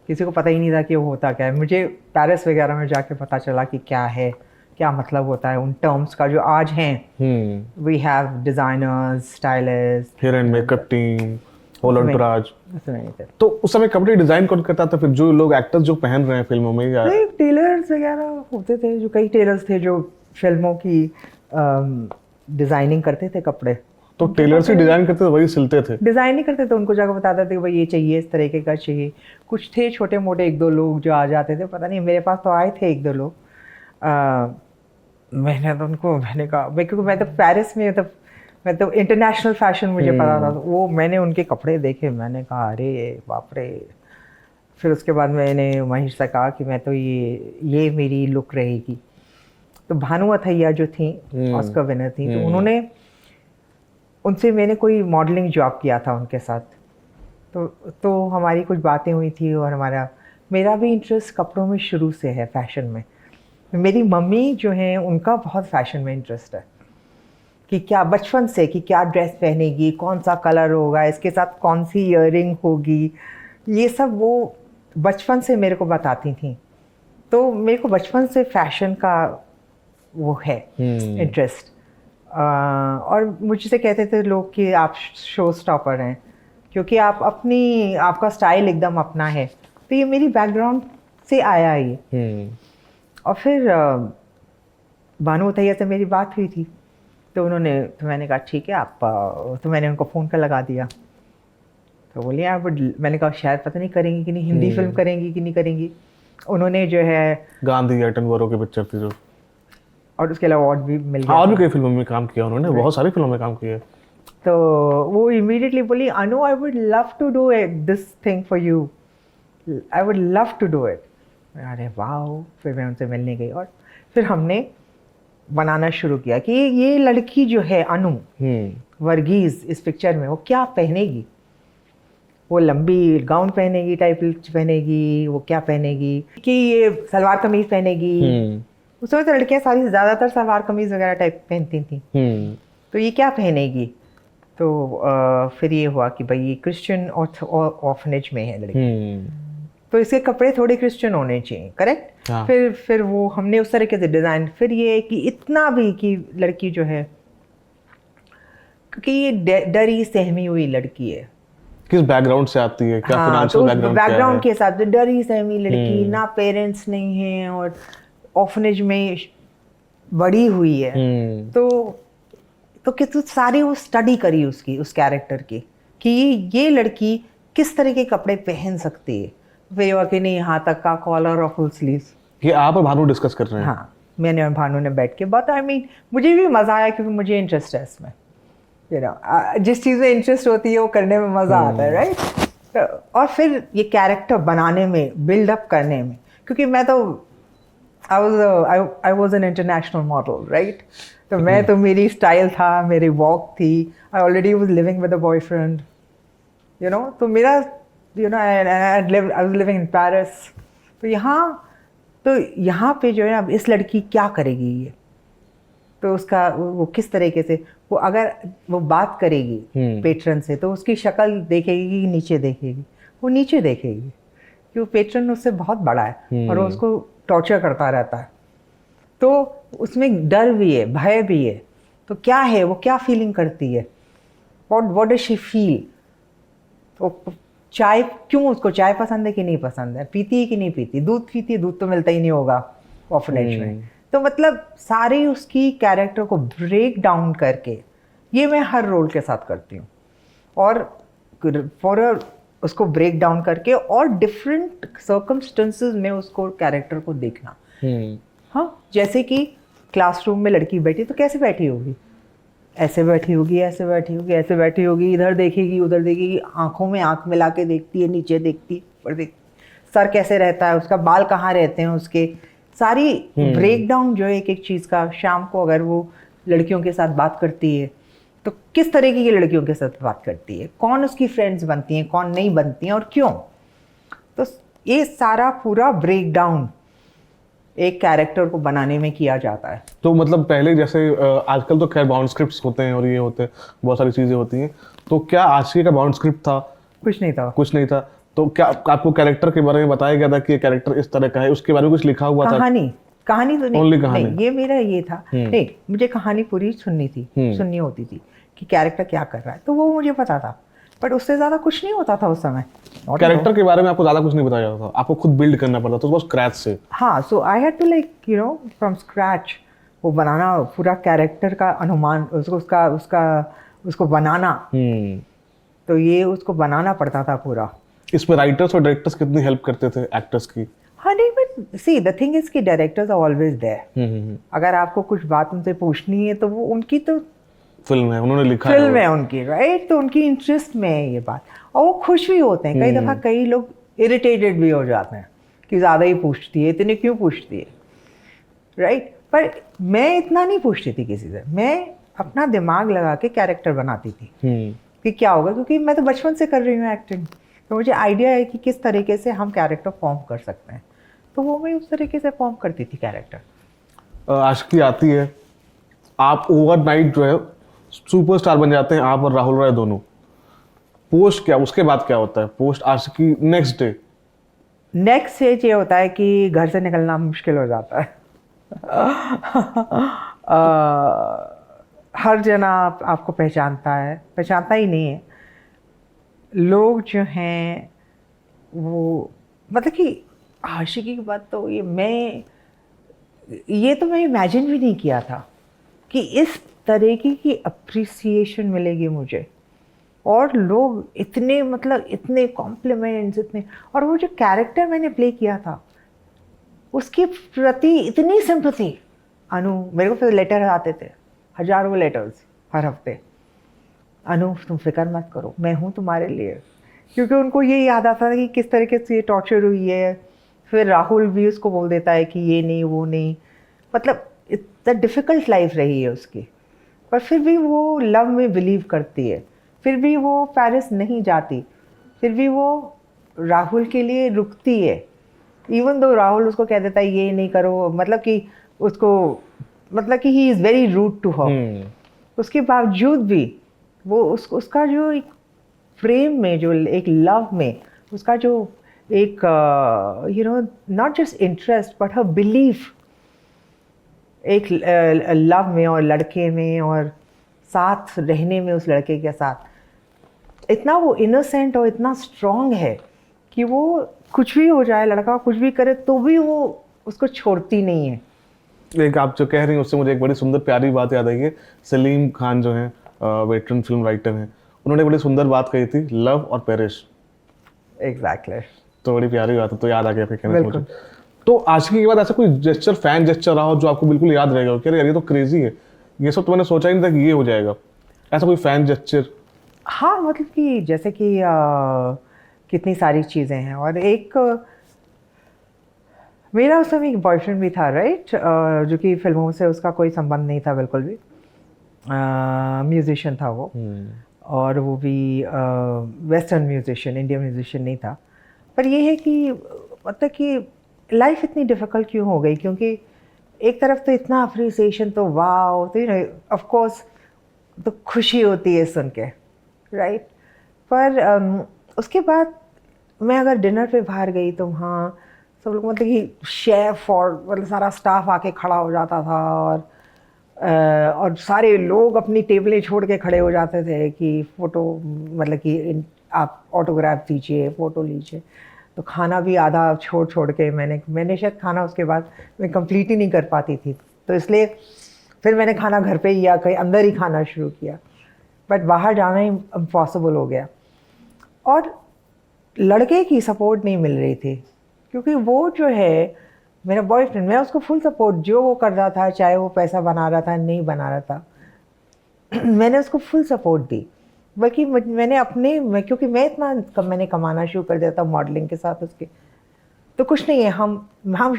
B: किसी को पता ही नहीं था कि वो होता क्या है। मुझे पेरिस वगैरह में जाके पता चला कि क्या है, क्या मतलब होता है उन टर्म्स का जो आज हैं। We have designers, stylist,
A: hair and makeup team, whole entourage.
B: नहीं थे।
A: तो उस समय कपड़े डिजाइन कौन करता था फिर, जो लोग एक्टर्स जो पहन रहे हैं फिल्मों में? या
B: टेलर्स वगैरह होते थे, जो कई टेलर्स थे जो फिल्मों की डिज़ाइनिंग करते थे कपड़े।
A: तो टेलर से डिजाइन करते थे, वही सिलते थे?
B: डिज़ाइन नहीं करते थे, उनको जाकर बताते थे कि भाई ये चाहिए, इस तरीके का चाहिए। कुछ थे छोटे मोटे एक दो लोग जो आ जाते थे, पता नहीं, मेरे पास तो आए थे एक दो लोग। मैंने तो उनको, मैंने कहा भाई, क्योंकि मैं तो पेरिस में, तो मैं तो इंटरनेशनल फैशन मुझे पता था, तो वो मैंने उनके कपड़े देखे, मैंने कहा अरे बाप रे। फिर उसके बाद मैंने महेश से कहा कि मैं तो ये मेरी लुक रहेगी। तो भानु अथैया जो थी ऑस्कर विनर थी, तो उन्होंने, उनसे मैंने कोई मॉडलिंग जॉब किया था उनके साथ, तो हमारी कुछ बातें हुई थी। और मेरा भी इंटरेस्ट कपड़ों में शुरू से है, फैशन में। मेरी मम्मी जो हैं उनका बहुत फैशन में इंटरेस्ट है, कि क्या बचपन से, कि क्या ड्रेस पहनेगी, कौन सा कलर होगा, इसके साथ कौन सी ईयरिंग होगी, ये सब वो बचपन से मेरे को बताती थी। तो मेरे को बचपन से फैशन का वो है इंटरेस्ट। और मुझसे कहते थे लोग कि आप शो स्टॉपर हैं, क्योंकि आपका स्टाइल एकदम अपना है। तो ये मेरी बैकग्राउंड से आया ये। और फिर भानु अथैया से मेरी बात हुई थी, तो मैंने कहा ठीक है आप, तो मैंने उनको फ़ोन कर लगा दिया। तो बोलिए आप, मैंने कहा शायद पता नहीं करेंगी कि नहीं, हिंदी फिल्म करेंगी कि नहीं करेंगी। उन्होंने जो है
A: गांधी एटनबरो की पिक्चर थी जो,
B: और उसके अलावा अवार्ड भी मिल गया।
A: और भी कई फिल्मों में काम किया उन्होंने, बहुत सारी फिल्मों में काम किया।
B: तो वो इमीडिएटली बोली, Anu I would love to do it this thing for you, I would love to do it. अरे वाह। फिर मैं उनसे मिलने गई और फिर हमने बनाना शुरू किया कि ये लड़की जो है अनु वर्गीज इस पिक्चर में वो क्या पहनेगी, वो लंबी गाउन पहनेगी, टाइप पहनेगी, वो क्या पहनेगी, कि ये सलवार कमीज पहनेगी। उस समय तो लड़कियां सारी ज़्यादातर सलवार कमीज वगैरह टाइप पहनती थी, तो ये क्या पहनेगी। तो फिर ये हुआ कि भाई ये क्रिश्चियन ऑर्फनेज में है लड़की, तो इसके कपड़े थोड़े क्रिश्चियन होने चाहिए, करेक्ट।
A: हाँ।
B: फिर वो हमने उस तरीके से डिज़ाइन, फिर ये कि इतना भी कि लड़की जो है, क्योंकि ये डरी सहमी हुई लड़की है,
A: किस बैकग्राउंड से आती है, क्या
B: हाँ,
A: फाइनेंशियल
B: तो
A: बैकग्राउंड
B: बैकग्राउंड के हिसाब से डरी सहमी लड़की, ना पेरेंट्स नहीं है और ऑर्फनेज में बड़ी हुई है। तो कितनी सारी वो स्टडी करी उसकी, उस कैरेक्टर की, कि ये लड़की किस तरह के कपड़े पहन सकती है। फिर वो कि नहीं, यहाँ तक का कॉलर और फुल स्लीव्स।
A: ये आप और भानु डिस्कस कर रहे हैं?
B: हाँ, मैंने और भानु ने बैठ के बात, मुझे भी मज़ा आया क्योंकि मुझे इंटरेस्ट है इसमें, जिस चीज़ में इंटरेस्ट होती है वो करने में मज़ा आता है, राइट। और फिर ये कैरेक्टर बनाने में, बिल्डअप करने में, क्योंकि मैं तो I was an international model, right. तो मैं तो, मेरी स्टाइल था, मेरी वॉक थी, I already was living with a boyfriend, तो मेरा I was living in Paris. तो यहाँ पे जो है अब इस लड़की क्या करेगी ये, तो उसका वो किस तरीके से, वो अगर वो बात करेगी पेट्रन से तो उसकी शक्ल देखेगी कि नीचे देखेगी, वो नीचे देखेगी कि वो पेट्रन उससे बहुत बड़ा है और वो उसको टॉर्चर करता रहता है, तो उसमें डर भी है, भय भी है। तो क्या है, वो क्या फीलिंग करती है, व्हाट डज शी फील। तो चाय, क्यों उसको चाय पसंद है कि नहीं पसंद है, पीती है कि नहीं पीती, दूध पीती है, दूध तो मिलता ही नहीं होगा ऑर्फनेज में। तो मतलब सारी उसकी कैरेक्टर को ब्रेक डाउन करके, ये मैं हर रोल के साथ करती हूँ, और उसको ब्रेक डाउन करके और डिफरेंट सर्कमस्टेंसेस में उसको कैरेक्टर को देखना। हाँ, जैसे कि क्लासरूम में लड़की बैठी तो कैसे बैठी होगी, ऐसे बैठी होगी, ऐसे बैठी होगी, ऐसे बैठी होगी, इधर देखेगी, उधर देखेगी, आंखों में आंख मिला के देखती है, नीचे देखती है, ऊपर देखती, सर कैसे रहता है उसका, बाल कहाँ रहते हैं उसके, सारी ब्रेकडाउन जो है एक एक चीज़ का। शाम को अगर वो लड़कियों के साथ बात करती है तो किस तरीके की लड़कियों के साथ बात करती है, कौन उसकी फ्रेंड्स बनती हैं, कौन नहीं बनती हैं और क्यों। तो ये सारा पूरा ब्रेकडाउन एक कैरेक्टर को बनाने में किया जाता है।
A: तो मतलब पहले जैसे आजकल तो खैर बाउंड स्क्रिप्ट्स होते हैं और ये होते हैं, बहुत सारी चीज़ें होती हैं, तो क्या आशिकी का बाउंड स्क्रिप्ट था?
B: कुछ नहीं था।
A: कुछ नहीं था। तो क्या आपको कैरेक्टर के बारे में बताया गया था कि ये कैरेक्टर इस तरह का है, उसके बारे में कुछ लिखा हुआ था?
B: कहानी तो नहीं,
A: Only कहानी।
B: नहीं, ये मेरा ये था, नहीं, मुझे कहानी पूरी सुननी होती थी कि कैरेक्टर क्या कर रहा है, तो वो मुझे पता था, बट उससे ज़्यादा कुछ नहीं होता था उस समय।
A: कैरेक्टर के बारे में आपको ज़्यादा कुछ नहीं बताया जाता था, आपको खुद बिल्ड करना पड़ता था उसको स्क्रैच से।
B: हाँ, so I had to from scratch वो बनाना, पूरा कैरेक्टर का अनुमान, उसको बनाना, तो ये उसको बनाना पड़ता था पूरा।
A: इसमें राइटर्स और डायरेक्टर्स कितनी हेल्प करते थे एक्टर्स की?
B: हाँ, नहीं, but see the thing is कि डायरेक्टर्स आर ऑलवेज देयर। अगर आपको कुछ बात उनसे पूछनी है तो वो उनकी तो
A: फिल्म है, उन्होंने लिखा
B: फिल्म है उनकी, राइट, तो उनकी इंटरेस्ट में है ये बात, और वो खुश भी होते हैं। कई दफ़ा कई लोग इरिटेटेड भी हो जाते हैं कि ज़्यादा ही पूछती है, इतने क्यों पूछती है, राइट। पर मैं इतना नहीं पूछती थी किसी से, मैं अपना दिमाग लगा के कैरेक्टर बनाती थी कि क्या होगा, क्योंकि मैं तो बचपन से कर रही हूँ एक्टिंग, तो मुझे आइडिया है कि किस तरीके से हम कैरेक्टर फॉर्म कर सकते हैं, तो वो मैं उस तरीके से फॉर्म करती थी कैरेक्टर।
A: आशिकी आती है, आप ओवरनाइट जो है सुपरस्टार बन जाते हैं, आप और राहुल रॉय दोनों। पोस्ट क्या, उसके बाद क्या होता है पोस्ट आशिकी? नेक्स्ट
B: स्टेज ये होता है कि घर से निकलना मुश्किल हो जाता है। हर जना आपको पहचानता ही नहीं है। लोग जो हैं वो, मतलब कि आशिकी की बात तो ये तो मैं इमेजिन भी नहीं किया था कि इस तरीके की अप्रिसिएशन मिलेगी मुझे, और लोग इतने कॉम्प्लीमेंट्स, और वो जो कैरेक्टर मैंने प्ले किया था उसके प्रति इतनी सिंपैथी। मेरे को फिर लेटर आते थे, हजारों लेटर्स हर हफ्ते, अनु तुम फिक्र मत करो, मैं हूँ तुम्हारे लिए। क्योंकि उनको ये याद आता था कि किस तरीके से ये टॉर्चर हुई है। फिर राहुल भी उसको बोल देता है कि ये नहीं वो नहीं, मतलब इतना डिफ़िकल्ट लाइफ रही है उसकी, पर फिर भी वो लव में बिलीव करती है। फिर भी वो पेरिस नहीं जाती, फिर भी वो राहुल के लिए रुकती है। इवन दो राहुल उसको कह देता है ये नहीं करो, मतलब कि उसको, मतलब कि he is very rude to her, उसके बावजूद भी वो उसका जो एक प्रेम में, जो एक लव में उसका जो एक you know not just interest but her belief एक लव में और लड़के में और साथ रहने में, उस लड़के के साथ इतना वो इनोसेंट और इतना स्ट्रांग है कि वो कुछ भी हो जाए, लड़का कुछ भी करे तो भी वो उसको छोड़ती नहीं है।
A: एक आप जो कह रही हैं उससे मुझे एक बड़ी सुंदर प्यारी बात याद आई है। सलीम खान जो हैं वेटरन फिल्म राइटर हैं, उन्होंने बड़ी सुंदर बात कही थी, लव और पेरिश।
B: एग्जैक्टली।
A: तो बड़ी प्यारी बात है, तो याद आ गया आपके कहने से
B: बिल्कुल।
A: मुझे। तो आशिकी के बाद ऐसा कोई जेस्चर, फैन जेस्चर रहा हो जो आपको बिल्कुल याद रहेगा कि अरे यार ये तो क्रेजी है, ये सब तो मैंने सोचा ही नहीं था कि ये हो जाएगा, ऐसा कोई फैन जेस्चर?
B: हाँ, मतलब कि जैसे कि कितनी सारी चीज़ें हैं। और एक मेरा उस समय एक बॉयफ्रेंड भी था, राइट, जो कि फिल्मों से उसका कोई संबंध नहीं था बिल्कुल भी। म्यूजिशियन था वो, और वो भी वेस्टर्न म्यूजिशियन, इंडियन म्यूजिशियन नहीं था। पर ये है कि मतलब कि लाइफ इतनी डिफ़िकल्ट क्यों हो गई, क्योंकि एक तरफ तो इतना अप्रिसिएशन, तो वाओ, तो ऑफ कोर्स तो खुशी होती है सुन के, राइट। पर उसके बाद मैं अगर डिनर पे बाहर गई तो वहाँ सब लोग, मतलब कि शेफ़ और मतलब सारा स्टाफ आके खड़ा हो जाता था, और सारे लोग अपनी टेबलें छोड़ के खड़े हो जाते थे कि फ़ोटो, मतलब कि आप ऑटोग्राफ दीजिए, फ़ोटो लीजिए। तो खाना भी आधा छोड़ छोड़ के मैंने शायद खाना उसके बाद मैं कंप्लीट ही नहीं कर पाती थी, तो इसलिए फिर मैंने खाना घर पे ही या कहीं अंदर ही खाना शुरू किया। बट बाहर जाना ही इम्पॉसिबल हो गया। और लड़के की सपोर्ट नहीं मिल रही थी, क्योंकि वो जो है मेरा बॉयफ्रेंड, मैं उसको फुल सपोर्ट, जो वो कर रहा था, चाहे वो पैसा बना रहा था नहीं बना रहा था मैंने उसको फुल सपोर्ट दी। बल्कि मैं क्योंकि मैं इतना मैंने कमाना शुरू कर दिया था मॉडलिंग के साथ उसके, तो कुछ नहीं है,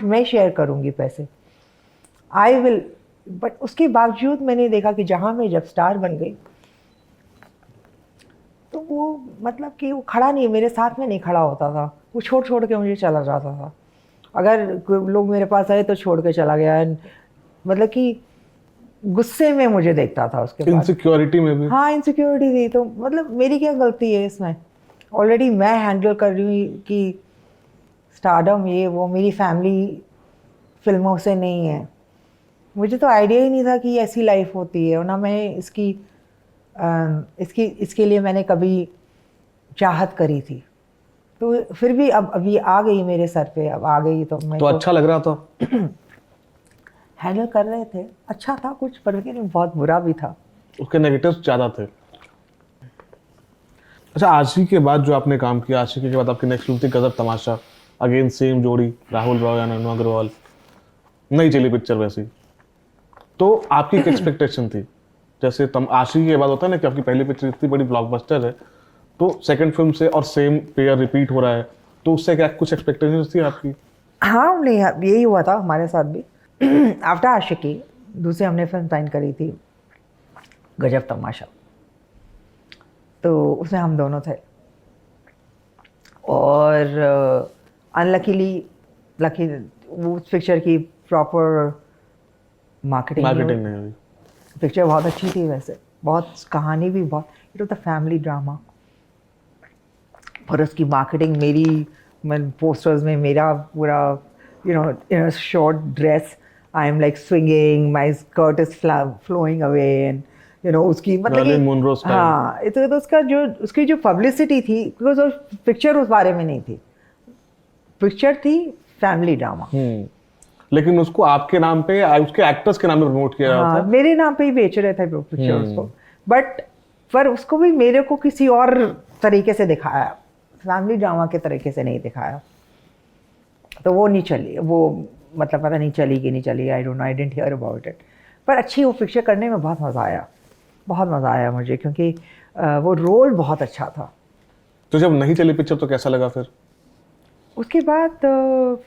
B: मैं शेयर करूँगी पैसे, आई विल। बट उसके बावजूद मैंने देखा कि जहाँ मैं जब स्टार बन गई तो वो, मतलब कि वो खड़ा नहीं, मेरे साथ में नहीं खड़ा होता था, वो छोड़ छोड़ के मुझे चला जाता था। अगर कोई लोग मेरे पास आए तो छोड़ के चला गया, मतलब कि गुस्से में मुझे देखता था उसके बाद।
A: इनसिक्योरिटी में भी?
B: हाँ, इनसिक्योरिटी थी। तो मतलब मेरी क्या गलती है इसमें? ऑलरेडी मैं हैंडल कर रही हूँ कि स्टारडम ये वो, मेरी फैमिली फिल्मों से नहीं है, मुझे तो आइडिया ही नहीं था कि ऐसी लाइफ होती है, और ना मैं इसके लिए मैंने कभी चाहत करी थी। तो फिर भी अब अभी आ गई मेरे सर पे, अब आ गई तो मैं
A: तो अच्छा लग रहा था?
B: हैंडल कर रहे थे, अच्छा था कुछ, पर लेकिन बहुत बुरा भी था।
A: उसके नेगेटिव्स ज़्यादा थे। अच्छा, आशिकी के बाद जो आपने काम किया, आशिकी के बाद आपकी नेक्स्ट फिल्म थी गजब तमाशा, अगेन सेम जोड़ी, राहुल रॉय एंड अनु अग्रवाल, नहीं चली पिक्चर वैसी। तो आपकी एक एक्सपेक्टेशन थी, जैसे आशिकी के बाद होता है ना कि आपकी पहली पिक्चर इतनी बड़ी ब्लॉकबस्टर है, तो सेकंड फिल्म से और सेम पेयर रिपीट हो रहा है, तो उससे क्या कुछ एक्सपेक्टेशंस थी आपकी?
B: हाँ, नहीं, यही हुआ था हमारे साथ भी। आफ्टर आशिकी दूसरी हमने फिल्म साइन करी थी गजब तमाशा, तो उसमें हम दोनों थे। और लकी वो उस पिक्चर की प्रॉपर मार्केटिंग
A: मार्केटिंग नहीं हुई।
B: पिक्चर बहुत अच्छी थी वैसे, बहुत कहानी भी बहुत, it was the family drama, और उसकी मार्केटिंग मैं पोस्टर्स में मेरा पूरा in short dress, I am like swinging, my skirt is flowing away, and उसकी मतलब
A: Marilyn Monroe style।
B: हाँ, तो उसकी जो पब्लिसिटी थी, बिकॉज पिक्चर उस बारे में नहीं थी, पिक्चर थी फैमिली ड्रामा।
A: लेकिन उसको आपके नाम पे, उसके एक्टर्स के नाम पे प्रमोट किया
B: हाँ,
A: जाता था।
B: मेरे नाम पे ही बेच रहे थे वो पिक्चर उसको, बट पर उसको भी मेरे को किसी और तरीके से दिखाया, फैमिली ड्रामा के तरीके से नहीं दिखाया, तो वो नहीं चली, वो मतलब पता नहीं चली कि नहीं चली, I don't know, I didn't here about it. पर अच्छी वो पिक्चर करने में बहुत मज़ा आया, बहुत मज़ा आया मुझे, क्योंकि वो रोल बहुत अच्छा था।
A: तो जब नहीं चली पिक्चर तो कैसा लगा फिर?
B: उसके बाद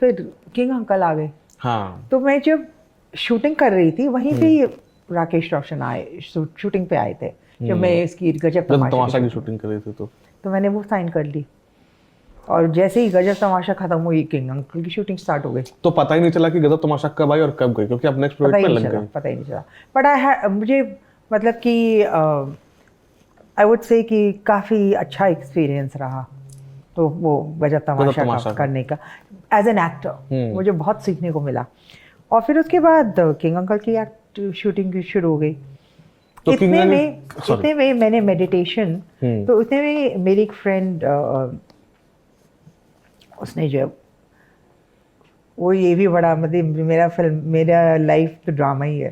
B: फिर किंग अंकल आ गए।
A: हाँ।
B: तो मैं जब शूटिंग कर रही थी वहीं पे ही राकेश रोशन आए, शूटिंग पे आए थे, जब मैं इसकी गजब
A: जब
B: तमाशा
A: तमाशा
B: की
A: की
B: शूटिंग,
A: शूटिंग कर रही थी
B: तो मैंने वो साइन कर ली। और जैसे ही गजब तमाशा खत्म हुई, किंग अंकल की शूटिंग स्टार्ट हो गई।
A: तो पता ही नहीं चला कि गजब तमाशा कब आई और कब गई, क्योंकि आप नेक्स्ट
B: पता
A: प्रोजेक्ट
B: ही
A: में
B: नहीं
A: लग
B: चला,
A: गई।
B: पता ही नहीं चला। बट मुझे मतलब कि आई वुड से कि काफ़ी अच्छा एक्सपीरियंस रहा। तो वो गजब तमाशा
A: तमाशा
B: का
A: का।
B: करने का एज एन एक्टर मुझे बहुत सीखने को मिला। और फिर उसके बाद किंग अंकल की शूटिंग शुरू हो गई।
A: तो
B: इतने में मैंने मेडिटेशन, तो इतने में मेरी एक फ्रेंड, उसने जो वो ये भी बड़ा मतलब मेरा लाइफ तो ड्रामा ही है।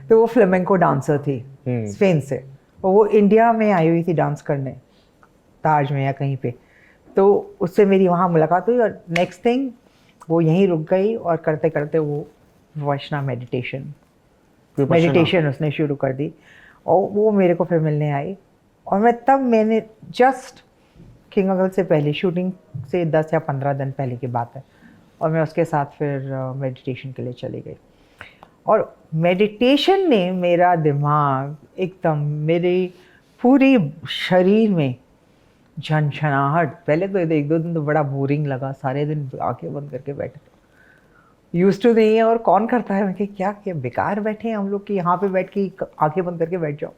B: तो वो फ्लेमेंको डांसर थी स्पेन से, और वो इंडिया में आई हुई थी डांस करने, ताज में या कहीं पे। तो उससे मेरी वहाँ मुलाकात हुई, और नेक्स्ट थिंग वो यहीं रुक गई, और करते करते वो वैष्णव मेडिटेशन उसने शुरू कर दी, और वो मेरे को फिर मिलने आई। और मैंने जस्ट किंग अंकल से पहले, शूटिंग से 10 या 15 दिन पहले की बात है, और मैं उसके साथ फिर मेडिटेशन के लिए चली गई। और मेडिटेशन ने मेरा दिमाग एकदम, मेरे पूरी शरीर में झनझनाहट। पहले तो 1-2 दिन तो बड़ा बोरिंग लगा, सारे दिन आंखें बंद करके बैठे थे, यूज टू नहीं है। और कौन करता है, मैं क्या बेकार बैठे हैं हम लोग कि यहाँ पे बैठ के आंखें बंद करके बैठ जाओ,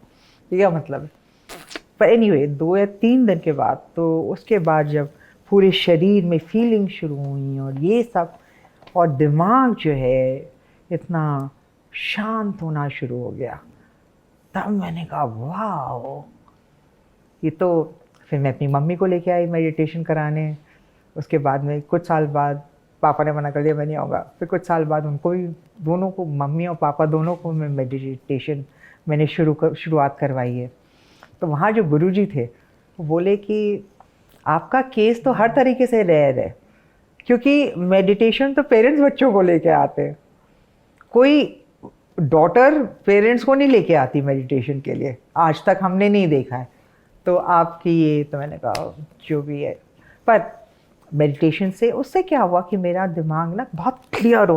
B: ये क्या मतलब है। पर एनीवे 2 या 3 दिन के बाद, तो उसके बाद जब पूरे शरीर में फीलिंग शुरू हुई और ये सब, और दिमाग जो है इतना शांत होना शुरू हो गया, तब मैंने कहा वाह। ये तो फिर मैं अपनी मम्मी को लेके आई मेडिटेशन कराने। उसके बाद में कुछ साल बाद पापा ने मना कर दिया, मैं नहीं आऊँगा। फिर कुछ साल बाद उनको भी, दोनों को, मम्मी और पापा दोनों को मैं मेडिटेशन मैंने शुरुआत करवाई है। तो वहाँ जो गुरुजी थे वो बोले कि आपका केस तो हर तरीके से रेयर है, क्योंकि मेडिटेशन तो पेरेंट्स बच्चों को लेके आते हैं, कोई डॉटर पेरेंट्स को नहीं लेके आती मेडिटेशन के लिए, आज तक हमने नहीं देखा है। तो आपकी ये, तो मैंने कहा जो भी है। पर मेडिटेशन से उससे क्या हुआ कि मेरा दिमाग ना बहुत क्लियर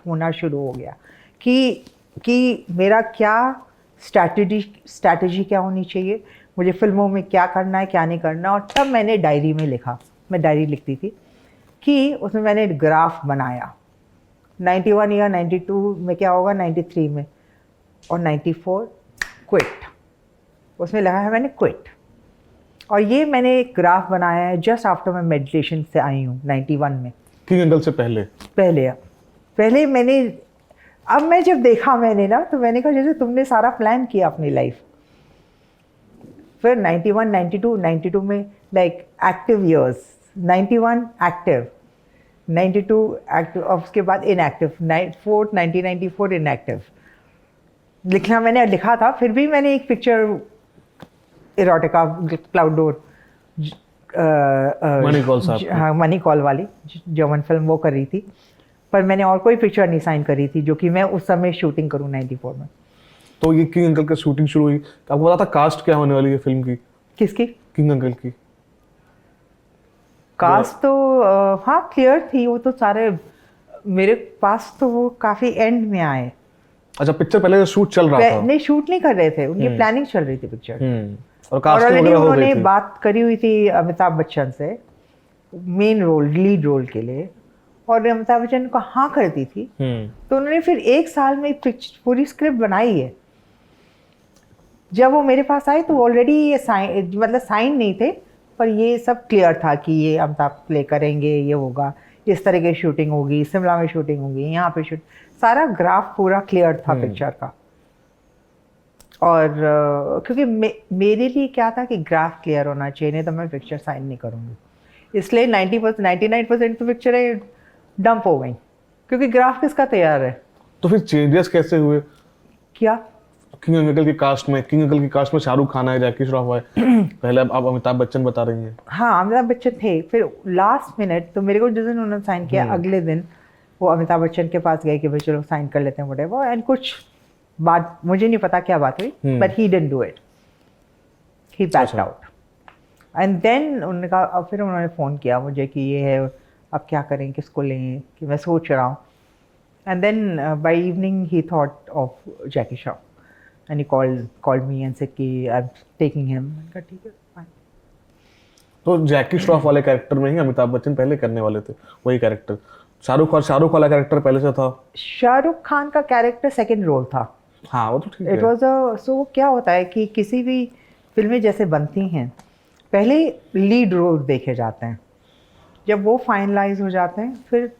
B: होना शुरू हो गया कि मेरा क्या स्ट्रैटेजी क्या होनी चाहिए, मुझे फिल्मों में क्या करना है क्या नहीं करना। और तब मैंने डायरी में लिखा, मैं डायरी लिखती थी, कि उसमें मैंने ग्राफ बनाया 91 या 92 में क्या होगा, 93 में, और 94 क्विट, उसमें लगा है मैंने क्विट। और ये मैंने एक ग्राफ बनाया है जस्ट आफ्टर मैं मेडिटेशन से आई हूँ 91 में,
A: किंग अंकल से
B: पहले मैंने, अब मैं जब देखा मैंने ना, तो मैंने कहा जैसे तुमने सारा प्लान किया अपनी लाइफ। फिर 91, 92 में like active years, 91 active, 92 active, और उसके बाद इनएक्टिव, 1994 इनएक्टिव लिखना मैंने लिखा था। फिर भी मैंने एक picture erotica cloud door, money call वाली जर्मन फिल्म, वो कर रही थी। पर मैंने और कोई पिक्चर नहीं साइन करी थी जो कि मैं उस समय शूटिंग करूँ 94 में।
A: तो ये किंग अंकल की शूटिंग शुरू हुई, तो आपको पता था कास्ट क्या होने वाली है फिल्म की?
B: किसकी?
A: किंग अंकल की
B: कास्ट तो हाँ क्लियर थी, वो तो सारे मेरे पास, तो वो काफ़ी एंड में आए।
A: अच्छा, पिक्चर पहले शूट चल रहा था?
B: नहीं, शूट नहीं कर रहे थे, उनकी प्लानिंग चल रही थी पिक्चर।
A: और
B: कास्टिंग वगैरह हो गई थी। बात करी हुई थी अमिताभ बच्चन से मेन रोल, लीड रोल के लिए, और अमिताभ बच्चन को हाँ करती थी। तो उन्होंने फिर 1 साल में पूरी स्क्रिप्ट बनाई है। जब वो मेरे पास आए तो ऑलरेडी ये साइन नहीं थे, पर ये सब क्लियर था कि ये अमिताभ प्ले करेंगे, ये होगा, इस तरह की शूटिंग होगी, शिमला में शूटिंग होगी, यहाँ पे शूट, सारा ग्राफ पूरा क्लियर था पिक्चर का। और क्योंकि मेरे लिए क्या था कि ग्राफ क्लियर होना चाहिए, नहीं तो मैं पिक्चर साइन नहीं करूँगी। इसलिए 99% तो पिक्चरें डंप हो गई, क्योंकि ग्राफ किसका तैयार है।
A: तो फिर चेंजेस कैसे हुए?
B: क्या?
A: किंग अंकल की कास्ट में शाहरुख खान है, जैकी श्रॉफ है, पहले आप अमिताभ बच्चन बता रही हैं।
B: हाँ, अमिताभ बच्चन थे। फिर लास्ट मिनट तो मेरे को जिस दिन उन्होंने साइन किया, अगले दिन वो अमिताभ बच्चन के पास गए कि भाई चलो साइन कर लेते हैं व्हाटएवर, एंड कुछ बात मुझे नहीं पता क्या बात हुई, but he didn't do it, he backed out. And then फिर उन्होंने फ़ोन किया मुझे कि ये है, अब क्या करें, किसको लें, कि मैं सोच रहा हूँ। And then by evening he thought of Jackie Shroff and he called me and said कि आई एम टेकिंग हिम। मैंने कहा ठीक है फाइन।
A: तो जैकी श्रॉफ वाले कैरेक्टर में ही अमिताभ बच्चन पहले करने वाले थे वही कैरेक्टर। शाहरुख वाला कैरेक्टर पहले से था।
B: शाहरुख खान का कैरेक्टर सेकंड रोल था।
A: हाँ वो तो ठीक
B: इट
A: है।
B: वाज सो क्या होता है कि किसी भी फिल्में जैसे बनती हैं, पहले लीड रोल देखे जाते हैं, जब वो फाइनलाइज हो जाते हैं फिर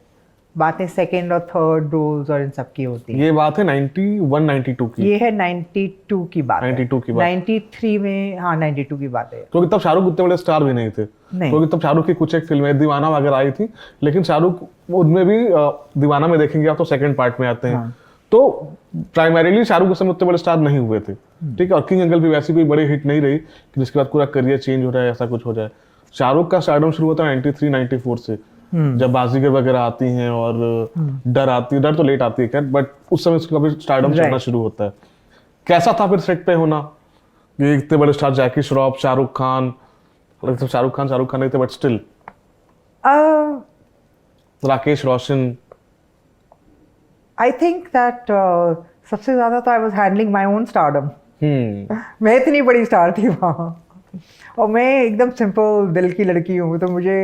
B: बातें सेकंड और थर्ड रोल्स और इन सब की होती हैं।
A: ये बात है 91 92 की।
B: ये है 92 की बात है।
A: 92 की बात।
B: 93 में, हाँ 92 की बात है।
A: क्योंकि तब शाहरुख उतने बड़े स्टार भी नहीं थे।
B: नहीं।
A: क्योंकि तब शाहरुख की कुछ एक फिल्में दीवाना वगैरह आई थी, लेकिन शाहरुख उनमें भी दीवाना में देखेंगे आप तो सेकंड पार्ट में आते हैं।
B: हाँ।
A: तो प्राइमरीली शाहरुख उस समय उतने बड़े स्टार नहीं हुए थे। ठीक है, और किंग अंकल भी वैसी कोई बड़ी हिट नहीं रही कि जिसके बाद पूरा करियर चेंज हो जाए, ऐसा कुछ हो जाए। शाहरुख का स्टारडम शुरू होता है 93 94 से, जब बाजीगर वगैरह आती हैं और डर आती है। डर तो लेट आती है खैर, बट उस समय उसका स्टारडम चलना शुरू होता है। कैसा था फिर सेट पे होना, ये इतने बड़े स्टार जैकी श्रॉफ, शाहरुख खान नहीं थे but still, Rakesh Roshan.
B: I think that सबसे ज़्यादा तो I was handling my own stardom. मैं इतनी बड़ी स्टार थी वहाँ, और मैं एकदम सिंपल दिल की लड़की हूँ, तो मुझे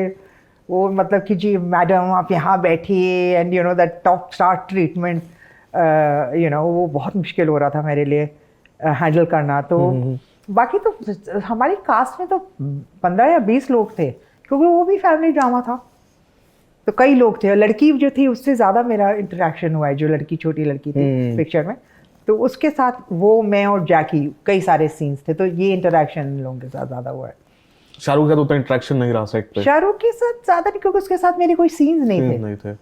B: वो मतलब कि जी मैडम आप यहाँ बैठिए and you know that top star treatment, you know वो बहुत मुश्किल हो रहा था मेरे लिए हैंडल करना। तो बाकी तो हमारी कास्ट में तो 15 या 20 लोग थे, क्योंकि वो भी फैमिली ड्रामा था, तो कई लोग थे। और लड़की जो थी उससे ज़्यादा मेरा इंटरेक्शन हुआ है, जो लड़की छोटी लड़की थी पिक्चर में, तो उसके साथ वो मैं और जैकी कई सारे सीन्स थे, तो ये इंटरेक्शन इन लोगों के साथ ज़्यादा हुआ है।
A: शाहरुख के साथ उतना इंटरेक्शन नहीं रहा सेट पे।
B: शाहरुख के साथ ज़्यादा नहीं, क्योंकि उसके साथ मेरे कोई सीन्स नहीं थे।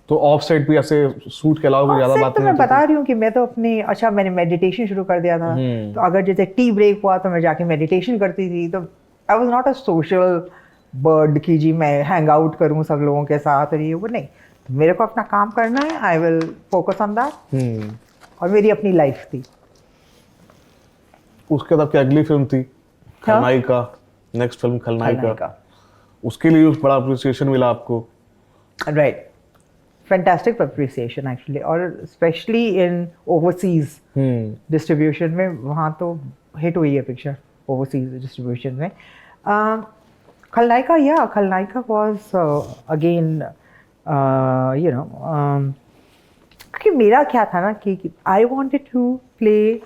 A: तो ऑफ सेट भी ऐसे शूट के अलावा कोई ज्यादा बात
B: तो
A: नहीं
B: मैं बता रही हूँ कि मैं तो अपने मैंने मेडिटेशन शुरू कर दिया था, तो अगर जैसे टी ब्रेक हुआ तो मैं जाके मेडिटेशन करती थी। तो I was not a social bird की जी मैं हैंग आउट करूँ सब लोगों के साथ, और ये वो नहीं, मेरे को अपना काम करना है, I will focus on that, और मेरी अपनी लाइफ थी।
A: उसके बाद आपकी अगली फिल्म थी खलनायिका, नेक्स्ट फिल्म खलनायिका, उसके लिए बड़ा अप्रिसिएशन मिला आपको।
B: राइट, फैंटास्टिक अप्रिसिएशन एक्चुअली, और स्पेशली इन ओवरसीज डिस्ट्रीब्यूशन में, वहाँ तो हिट हुई है पिक्चर ओवरसीज डिस्ट्रीब्यूशन में। Khalnayika was again you know, क्योंकि मेरा क्या था ना कि I wanted to play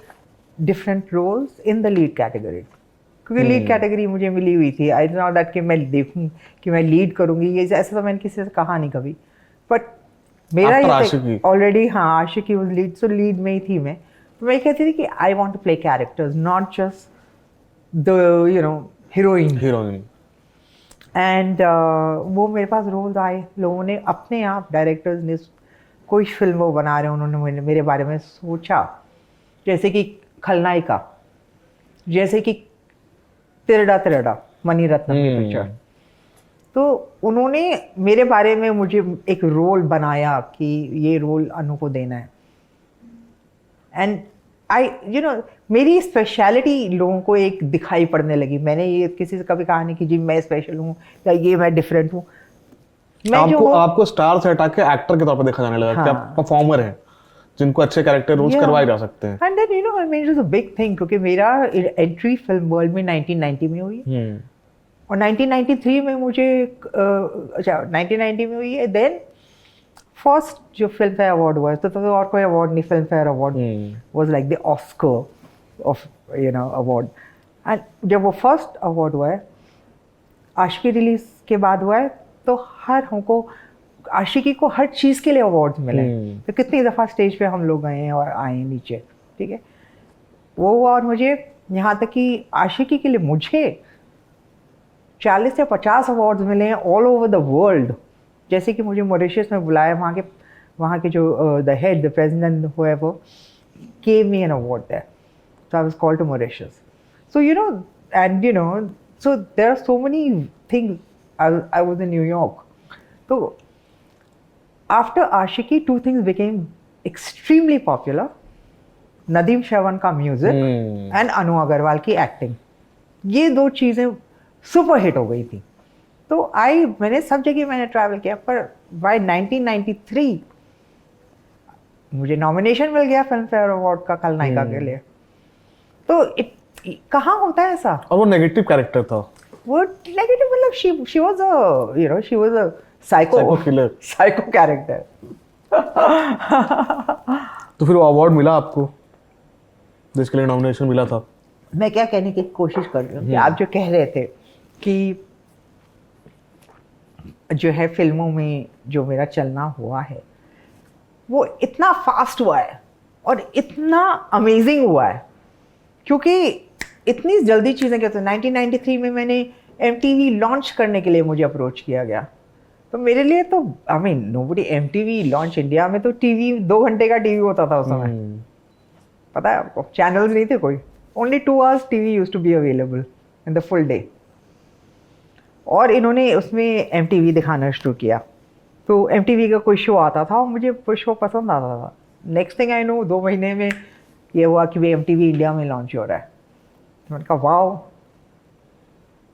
B: different roles in the lead category, क्योंकि लीड कैटेगरी मुझे मिली हुई थी। आई नॉट दैट कि मैं देखूं कि मैं लीड करूंगी, ये ऐसा तो मैंने किसी से कहा नहीं कभी, बट मेरा ये ऑलरेडी, हाँ Aashiqui was lead, so lead में ही थी मैं। तो मैं कहती थी कि I want to play characters, not just the you know heroine. And वो मेरे पास रोल्स आए, लोगों ने अपने आप, डायरेक्टर्स ने कोई फिल्म वो बना रहे हैं, उन्होंने मेरे बारे में सोचा, जैसे कि खलनायिका, जैसे कि तिरड़ा मणिरत्नम की पिक्चर, तो उन्होंने मेरे बारे में मुझे एक रोल बनाया कि ये रोल अनु को देना है। एंड आई यू नो मेरी स्पेशलिटी लोगों को एक दिखाई पड़ने लगी। मैंने ये किसी से कभी कहा नहीं कि जी मैं स्पेशल हूँ या ये मैं डिफरेंट हूँ।
A: आपको स्टार से हटा के एक्टर के तौर पर देखा जाने लगा,
B: हाँ,
A: कि आप परफॉर्मर हैं जिनको अच्छे कैरेक्टर रोल्स करवाए जा सकते हैं।
B: And then you know I mean it was a big thing, क्योंकि मेरा एंट्री फिल्म वर्ल्ड में 1990 में हुई और 1993 में मुझे 1990 में हुई है। देन फर्स्ट जो फिल्म फेयर अवार्ड हुआ, तो और कोई अवार्ड नहीं, film fair award was like the Oscar of you know award. And जब वो फर्स्ट अवार्ड हुआ है, आशिकी रिलीज के बाद हुआ है, तो हर हमको आशिकी को हर चीज़ के लिए अवार्ड्स मिले। तो कितनी दफ़ा स्टेज पे हम लोग गए हैं और आए हैं नीचे, ठीक है, वो हुआ। और मुझे यहाँ तक कि आशिकी के लिए मुझे 40 या 50 अवार्ड्स मिले हैं ऑल ओवर द वर्ल्ड। जैसे कि मुझे मॉरिशस में बुलाया, वहाँ के जो the head, the president whoever gave me an award there, so I was called to Mauritius. So you know, and you know, so there are so many things. I was in New York. So after Ashiki, two things became extremely popular. Nadeem Shravan का music and अनु अग्रवाल की acting, ये दो चीज़ें super hit हो गई थी। तो मैंने सब जगह मैंने ट्रैवल किया, पर बाय 1993 मुझे नॉमिनेशन मिल गया फिल्म फेयर अवार्ड का खलनायिका के लिए। तो कहाँ होता है ऐसा?
A: और वो नेगेटिव कैरेक्टर था,
B: वो नेगेटिव मतलब she was a she was a psycho
A: killer,
B: psycho character.
A: तो फिर वो अवार्ड मिला आपको जिसके लिए नॉमिनेशन मिला था।
B: मैं क्या कहने की कोशिश कर रही हूँ कि आप जो कह रहे थे कि जो है फिल्मों में जो मेरा चलना हुआ है वो इतना फास्ट हुआ है और इतना अमेजिंग हुआ है, क्योंकि इतनी जल्दी चीज़ें कहते हैं। 1993 में मैंने MTV लॉन्च करने के लिए मुझे अप्रोच किया गया, तो मेरे लिए तो I mean nobody MTV launch India में तो टीवी 2 घंटे का टीवी होता था उस समय, पता है आपको, चैनल्स नहीं थे कोई, only 2 hours TV used to be available in the full day. और इन्होंने उसमें MTV दिखाना शुरू किया, तो MTV का कोई शो आता था और मुझे वो शो पसंद आता था। नेक्स्ट थिंग आई नो 2 महीने में ये हुआ कि भाई MTV इंडिया में लॉन्च हो रहा है। मैंने कहा वाओ,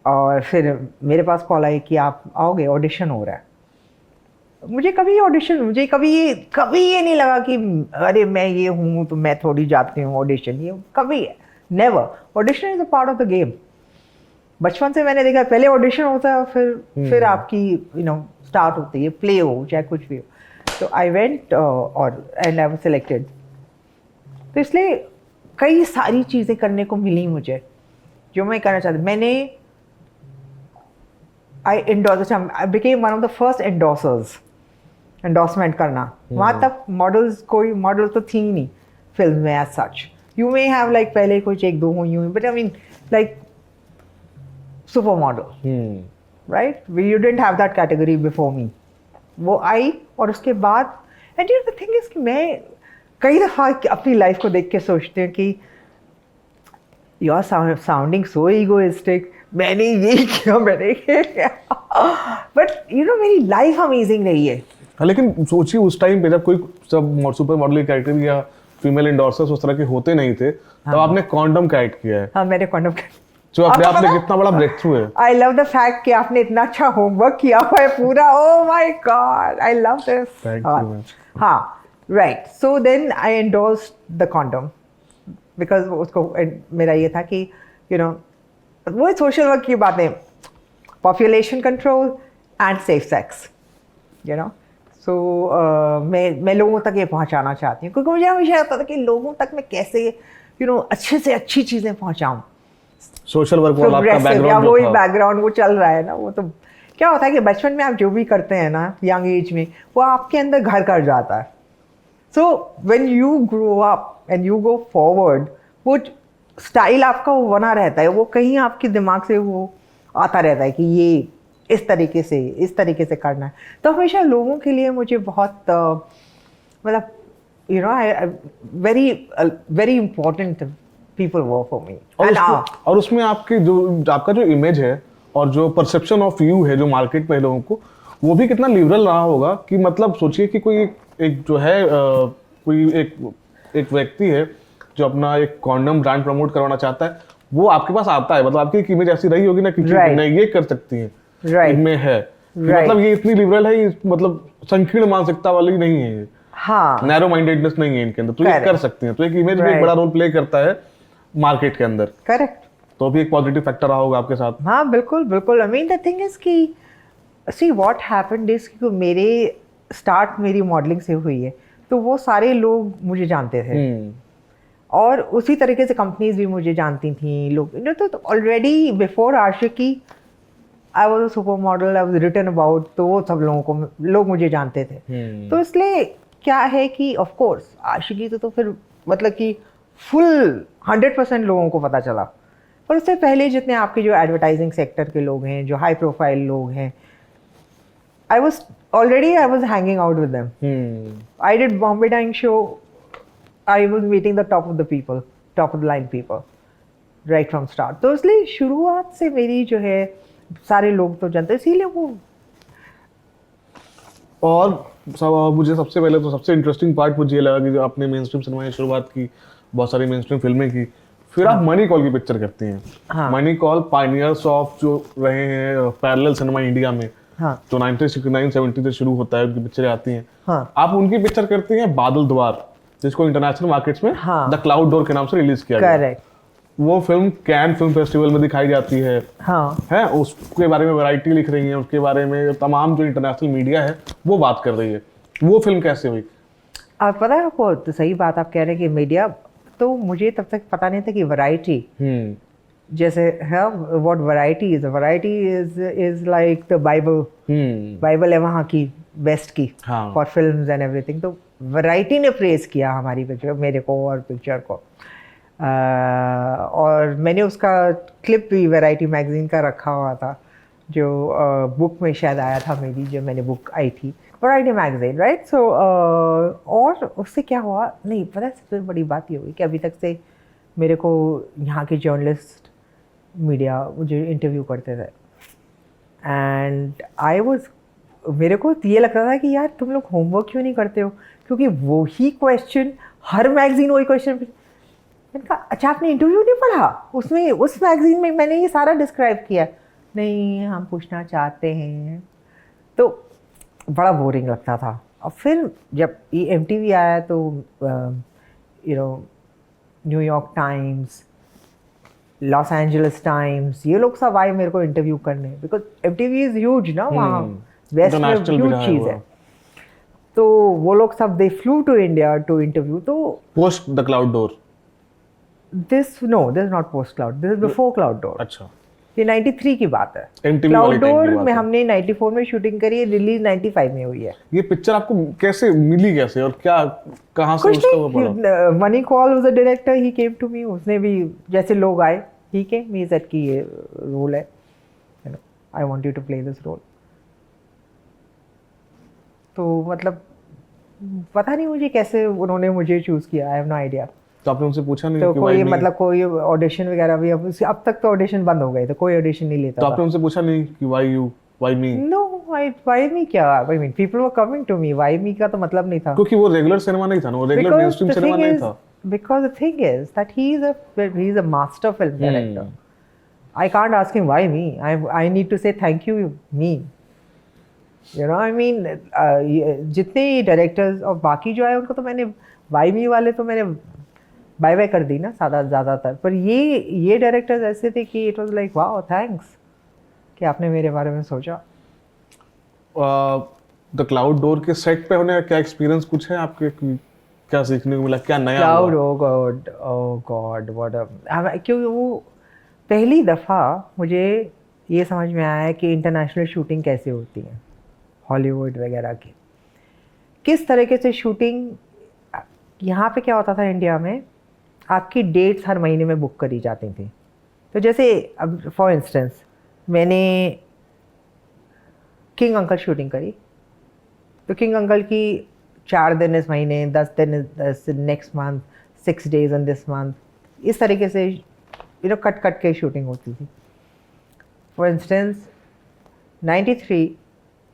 B: और फिर मेरे पास कॉल आई कि आप आओगे, ऑडिशन हो रहा है। मुझे कभी ये नहीं लगा कि अरे मैं ये हूँ तो मैं थोड़ी जाती हूँ ऑडिशन, ये कभी never. Audition is a part of the game. बचपन से मैंने देखा पहले ऑडिशन होता है, फिर आपकी स्टार्ट होती है, प्ले हो चाहे कुछ भी हो। तो आई वेंट और एंड आई वाज सिलेक्टेड। तो इसलिए कई सारी चीज़ें करने को मिली मुझे जो मैं करना चाहती। मैंने I became one of the first endorsement करना। वहाँ तक कोई मॉडल तो थी ही नहीं फिल्म में as such. You may have like पहले कुछ 1-2 हुई, but I mean like super model, right? You didn't have that category before me. वो आई और उसके बाद एंड द थिंग इज कि मैं कई दफ़ा अपनी लाइफ को देख के सोचती हूँ कि you are sounding so egoistic, मैंने ये किया, मैंने ये किया, बट मेरी लाइफ अमेजिंग रही है।
A: हाँ, लेकिन सोचिए उस टाइम पे जब कोई सब सुपर मॉडल कैरेक्टर या फीमेल एंडोर्सर्स उस तरह के होते नहीं थे, तब आपने कॉन्डम का ऐड किया है।
B: हाँ, मैंने कॉन्डम
A: जो अपने आप में कितना बड़ा ब्रेक थ्रू है।
B: आई लव द फैक्ट कि आपने इतना अच्छा होमवर्क किया हुआ है पूरा। Oh my god, I love this. हाँ, right. So then I endorsed the condom because उसको मेरा ये था कि वो सोशल वर्क की बातें, population control and safe sex, so मैं लोगों तक ये पहुंचाना चाहती हूँ, क्योंकि मुझे हमेशा आता था कि लोगों तक मैं कैसे अच्छे से अच्छी चीज़ें पहुंचाऊँ।
A: सोशल वर्क वाला आपका बैकग्राउंड
B: वही बैकग्राउंड वो चल रहा है ना। वो तो क्या होता है कि बचपन में आप जो भी करते हैं ना यंग एज में, वो आपके अंदर घर कर जाता है। So when you grow up and you go forward, वो स्टाइल आपका वो बना रहता है, वो कहीं आपके दिमाग से वो आता रहता है कि ये इस तरीके से करना है। तो हमेशा लोगों के लिए मुझे बहुत मतलब very important people work for me.
A: और उसमें आपका जो इमेज है और जो परसेप्शन ऑफ यू है जो मार्केट में लोगों को, वो भी कितना लिबरल रहा होगा। कि मतलब सोचिए कि कोई एक जो है कोई एक व्यक्ति है जो अपना एक कॉन्डम ब्रांड प्रमोट करवाना चाहता है, वो आपके पास आता है, मतलब आपकी एक इमेज ऐसी रही होगी ना कि नहीं ये कर सकती है, इनमें है, मतलब ये इतनी लिबरल है, मतलब संकीर्ण मानसिकता वाली नहीं है,
B: हाँ,
A: नैरो माइंडेडनेस नहीं है इनके अंदर, तो ये कर सकती हैं। तो एक इमेज में एक बड़ा रोल प्ले करता है मार्केट के अंदर।
B: करेक्ट।
A: तो भी एक पॉजिटिव फैक्टर रहा होगा आपके साथ।
B: हाँ, बिल्कुल बिल्कुल। I mean the thing is कि सी व्हाट हैपेंड इज कि मेरे स्टार्ट मेरी मॉडलिंग से हुई है, तो वो सारे लोग मुझे जानते थे और उसी तरीके से कंपनीज भी मुझे जानती थी लोग। तो already before Aashiqui I was a super model, I was written about, तो वो सब लोग मुझे जानते थे। तो इसलिए क्या है कि ऑफ कोर्स आशिकी तो फिर मतलब कि फुल 100% लोगों को पता चला, पर उससे पहले जितने आपके जो एडवर्टाइजिंग सेक्टर के लोग हैं, जो हाई प्रोफाइल लोग हैं, I was hanging out with them. I did Bombay Dyeing show. I was meeting the top of the line people, right from start. तो इसलिए शुरुआत से मेरी जो है सारे लोग तो जानते, इसीलिए वो।
A: और मुझे सबसे पहले तो सबसे इंटरेस्टिंग पार्ट मुझे ये लगा कि जो आपने मेन स्ट्रीम सिनेमा में शुरुआत की, बहुत सारी मेन स्ट्रीम फिल्में की, फिर आप मनी कॉल की पिक्चर करती हैं।
B: हाँ।
A: मनी कॉल पायनियर्स ऑफ जो रहे हैं पैरेलल सिनेमा इंडिया में,
B: हाँ
A: जो 1969-70 से शुरू होता है, उनकी पिक्चरें आती हैं।
B: हाँ
A: आप उनकी पिक्चर करती हैं बादल द्वार, जिसको इंटरनेशनल मार्केट्स में
B: हाँ।
A: द क्लाउड डोर के नाम से रिलीज किया गया।
B: करेक्ट।
A: वो फिल्म कैन फिल्म फेस्टिवल में दिखाई जाती है।
B: हाँ
A: है, उसके बारे में वैरायटी लिख रही है, उसके बारे में तमाम जो इंटरनेशनल मीडिया है वो बात कर रही है। वो फिल्म कैसे हुई?
B: आप पता है आपको, तो सही बात आप कह रहे हैं कि मीडिया, तो मुझे तब तक पता नहीं था कि वैरायटी जैसे है, what variety is like the Bible है वहाँ की बेस्ट की
A: हाँ।
B: For films and everything. तो वैरायटी ने प्रेज किया हमारी पिक्चर, मेरे को और पिक्चर को। और मैंने उसका क्लिप भी वैरायटी मैगजीन का रखा हुआ था, जो बुक में शायद आया था मेरी, जब मैंने बुक आई थी वैरायटी मैगजीन, राइट। सो और उससे क्या हुआ नहीं पता, सबसे बड़ी बात ये हुई कि अभी तक से मेरे को यहाँ के जर्नलिस्ट मीडिया मुझे इंटरव्यू करते थे, एंड मेरे को ये लगता था कि यार तुम लोग होमवर्क क्यों नहीं करते हो, क्योंकि वही क्वेश्चन हर मैगजीन वही क्वेश्चन। मैंने कहा अच्छा आपने इंटरव्यू नहीं पढ़ा, उसमें उस मैगजीन में मैंने ये सारा डिस्क्राइब किया। नहीं हम पूछना चाहते हैं, तो बड़ा बोरिंग लगता था। और फिर जब ये MTV आया तो New York times, Los Angeles times, ये लोग सब आए मेरे को इंटरव्यू करने, बिकॉज MTV इज ह्यूज ना, वहाँ वेस्ट में ह्यूज चीज़ है। तो वो लोग सब they flew to India to interview. तो
A: post the cloud door,
B: this is not post cloud, this is before cloud door.
A: अच्छा,
B: ये 93 की बात है।
A: MTV
B: क्लाउड
A: वाले टाइम की
B: डोर
A: बात
B: में
A: है।
B: हमने 94 में शूटिंग करी है, रिलीज 95 में हुई है।
A: ये पिक्चर आपको कैसे मिली, कैसे और क्या, कहाँ से
B: कुछ
A: उसका वो पड़ा?
B: नहीं, Mani Kaul was the director, he came to me. उसने भी जैसे लोग आए, ही केम, ही सेड कि ये रोल है, I want you to play this role. तो मतलब पता नहीं मुझे कैसे उन्होंने मुझे चूज किया, आई हैव नो आइडिया।
A: तो आपने उनसे पूछा नहीं
B: तो
A: कि
B: कोई
A: why me?
B: मतलब कोई ऑडिशन वगैरह भी अब तक तो ऑडिशन बंद हो गए, तो कोई ऑडिशन नहीं लेता
A: तो
B: था।
A: आपने उनसे पूछा नहीं कि why you, why me?
B: No, why me क्या? I mean, people were coming to me. Why me का तो मतलब नहीं था।
A: क्योंकि वो रेगुलर सिनेमा नहीं था ना, वो regular
B: Because
A: mainstream
B: the
A: cinema
B: thing
A: नहीं
B: is,
A: था।
B: because the thing is that he's a master film director. I can't ask him why me. I need to say thank you me. You know, I mean, जितने directors और बाकी जो आए उनको तो मैंने why me वाले तो मैंने बाय बाय कर दी ना ज़्यादातर। पर ये डायरेक्टर्स ऐसे थे कि it was like wow thanks कि आपने मेरे बारे में सोचा।
A: द क्लाउड डोर के सेट पे होने का क्या एक्सपीरियंस कुछ है आपके, क्या सीखने को मिला, क्या नया
B: क्लाउड,
A: हुआ?
B: ओ गॉड व्हाट, क्योंकि वो पहली दफ़ा मुझे ये समझ में आया कि इंटरनेशनल शूटिंग कैसे होती है, हॉलीवुड वगैरह की किस तरीके से शूटिंग। यहाँ पे क्या होता था इंडिया में, आपकी डेट्स हर महीने में बुक करी जाती थी। तो जैसे अब फॉर इंस्टेंस मैंने किंग अंकल शूटिंग करी, तो किंग अंकल की 4 दिन इस महीने, 10 दिन next month, 6 days in this month, इस तरीके से कट के शूटिंग होती थी। फॉर इंस्टेंस 93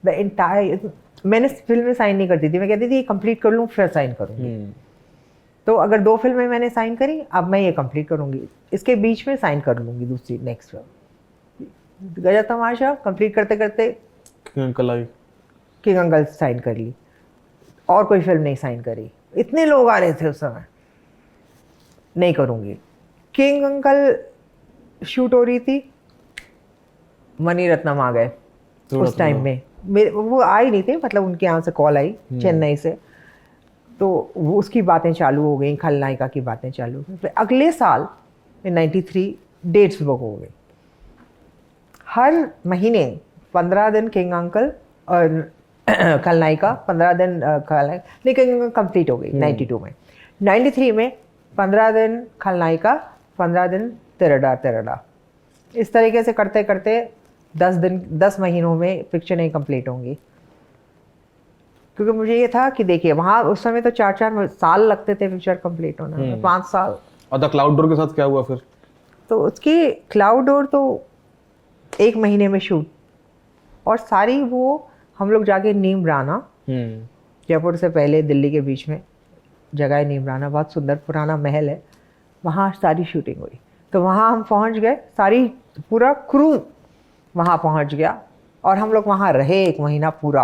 B: द एंटायर, मैंने फिल्म में साइन नहीं करती थी, मैं कहती थी ये कंप्लीट कर लूँ फिर साइन करूँगी। तो अगर 2 फिल्में मैंने साइन करी, अब मैं ये कंप्लीट करूँगी, इसके बीच में साइन कर लूँगी दूसरी नेक्स्ट फिल्म। गया तमाशा, कंप्लीट करते करते
A: अंकल आई,
B: किंग अंकल साइन कर ली, और कोई फिल्म नहीं साइन करी। इतने लोग आ रहे थे उस समय, नहीं करूँगी। किंग अंकल शूट हो रही थी, मनी रत्नम आ गए उस टाइम में। मेरे वो आए नहीं थे, मतलब उनके यहाँ से कॉल आई चेन्नई से, तो वो उसकी बातें चालू हो गई, खलनायिका की बातें चालू हो गई। फिर अगले साल 93 डेट्स बुक हो गई, हर महीने 15 दिन किंग अंकल और खलनायिका, 15 दिन खलनायिका, लेकिन किंग अंकल कंप्लीट हो गई 92 में। 93 में 15 दिन खलनायिका, 15 दिन तिरड़ा। इस तरीके से करते करते 10 महीनों में पिक्चर नहीं कंप्लीट होंगी। क्योंकि मुझे ये था कि देखिए वहाँ उस समय तो 4-4 साल लगते थे पिक्चर कंप्लीट होने में, 5 साल।
A: और द क्लाउड डोर के साथ क्या हुआ फिर?
B: तो उसकी क्लाउड डोर तो 1 महीने में शूट, और सारी वो हम लोग जाके नीम राना, जयपुर से पहले दिल्ली के बीच में जगह है नीमराना, बहुत सुंदर पुराना महल है, वहाँ सारी शूटिंग हुई। तो वहाँ हम पहुँच गए, सारी पूरा क्रू वहाँ पहुँच गया और हम लोग वहाँ रहे 1 महीना पूरा,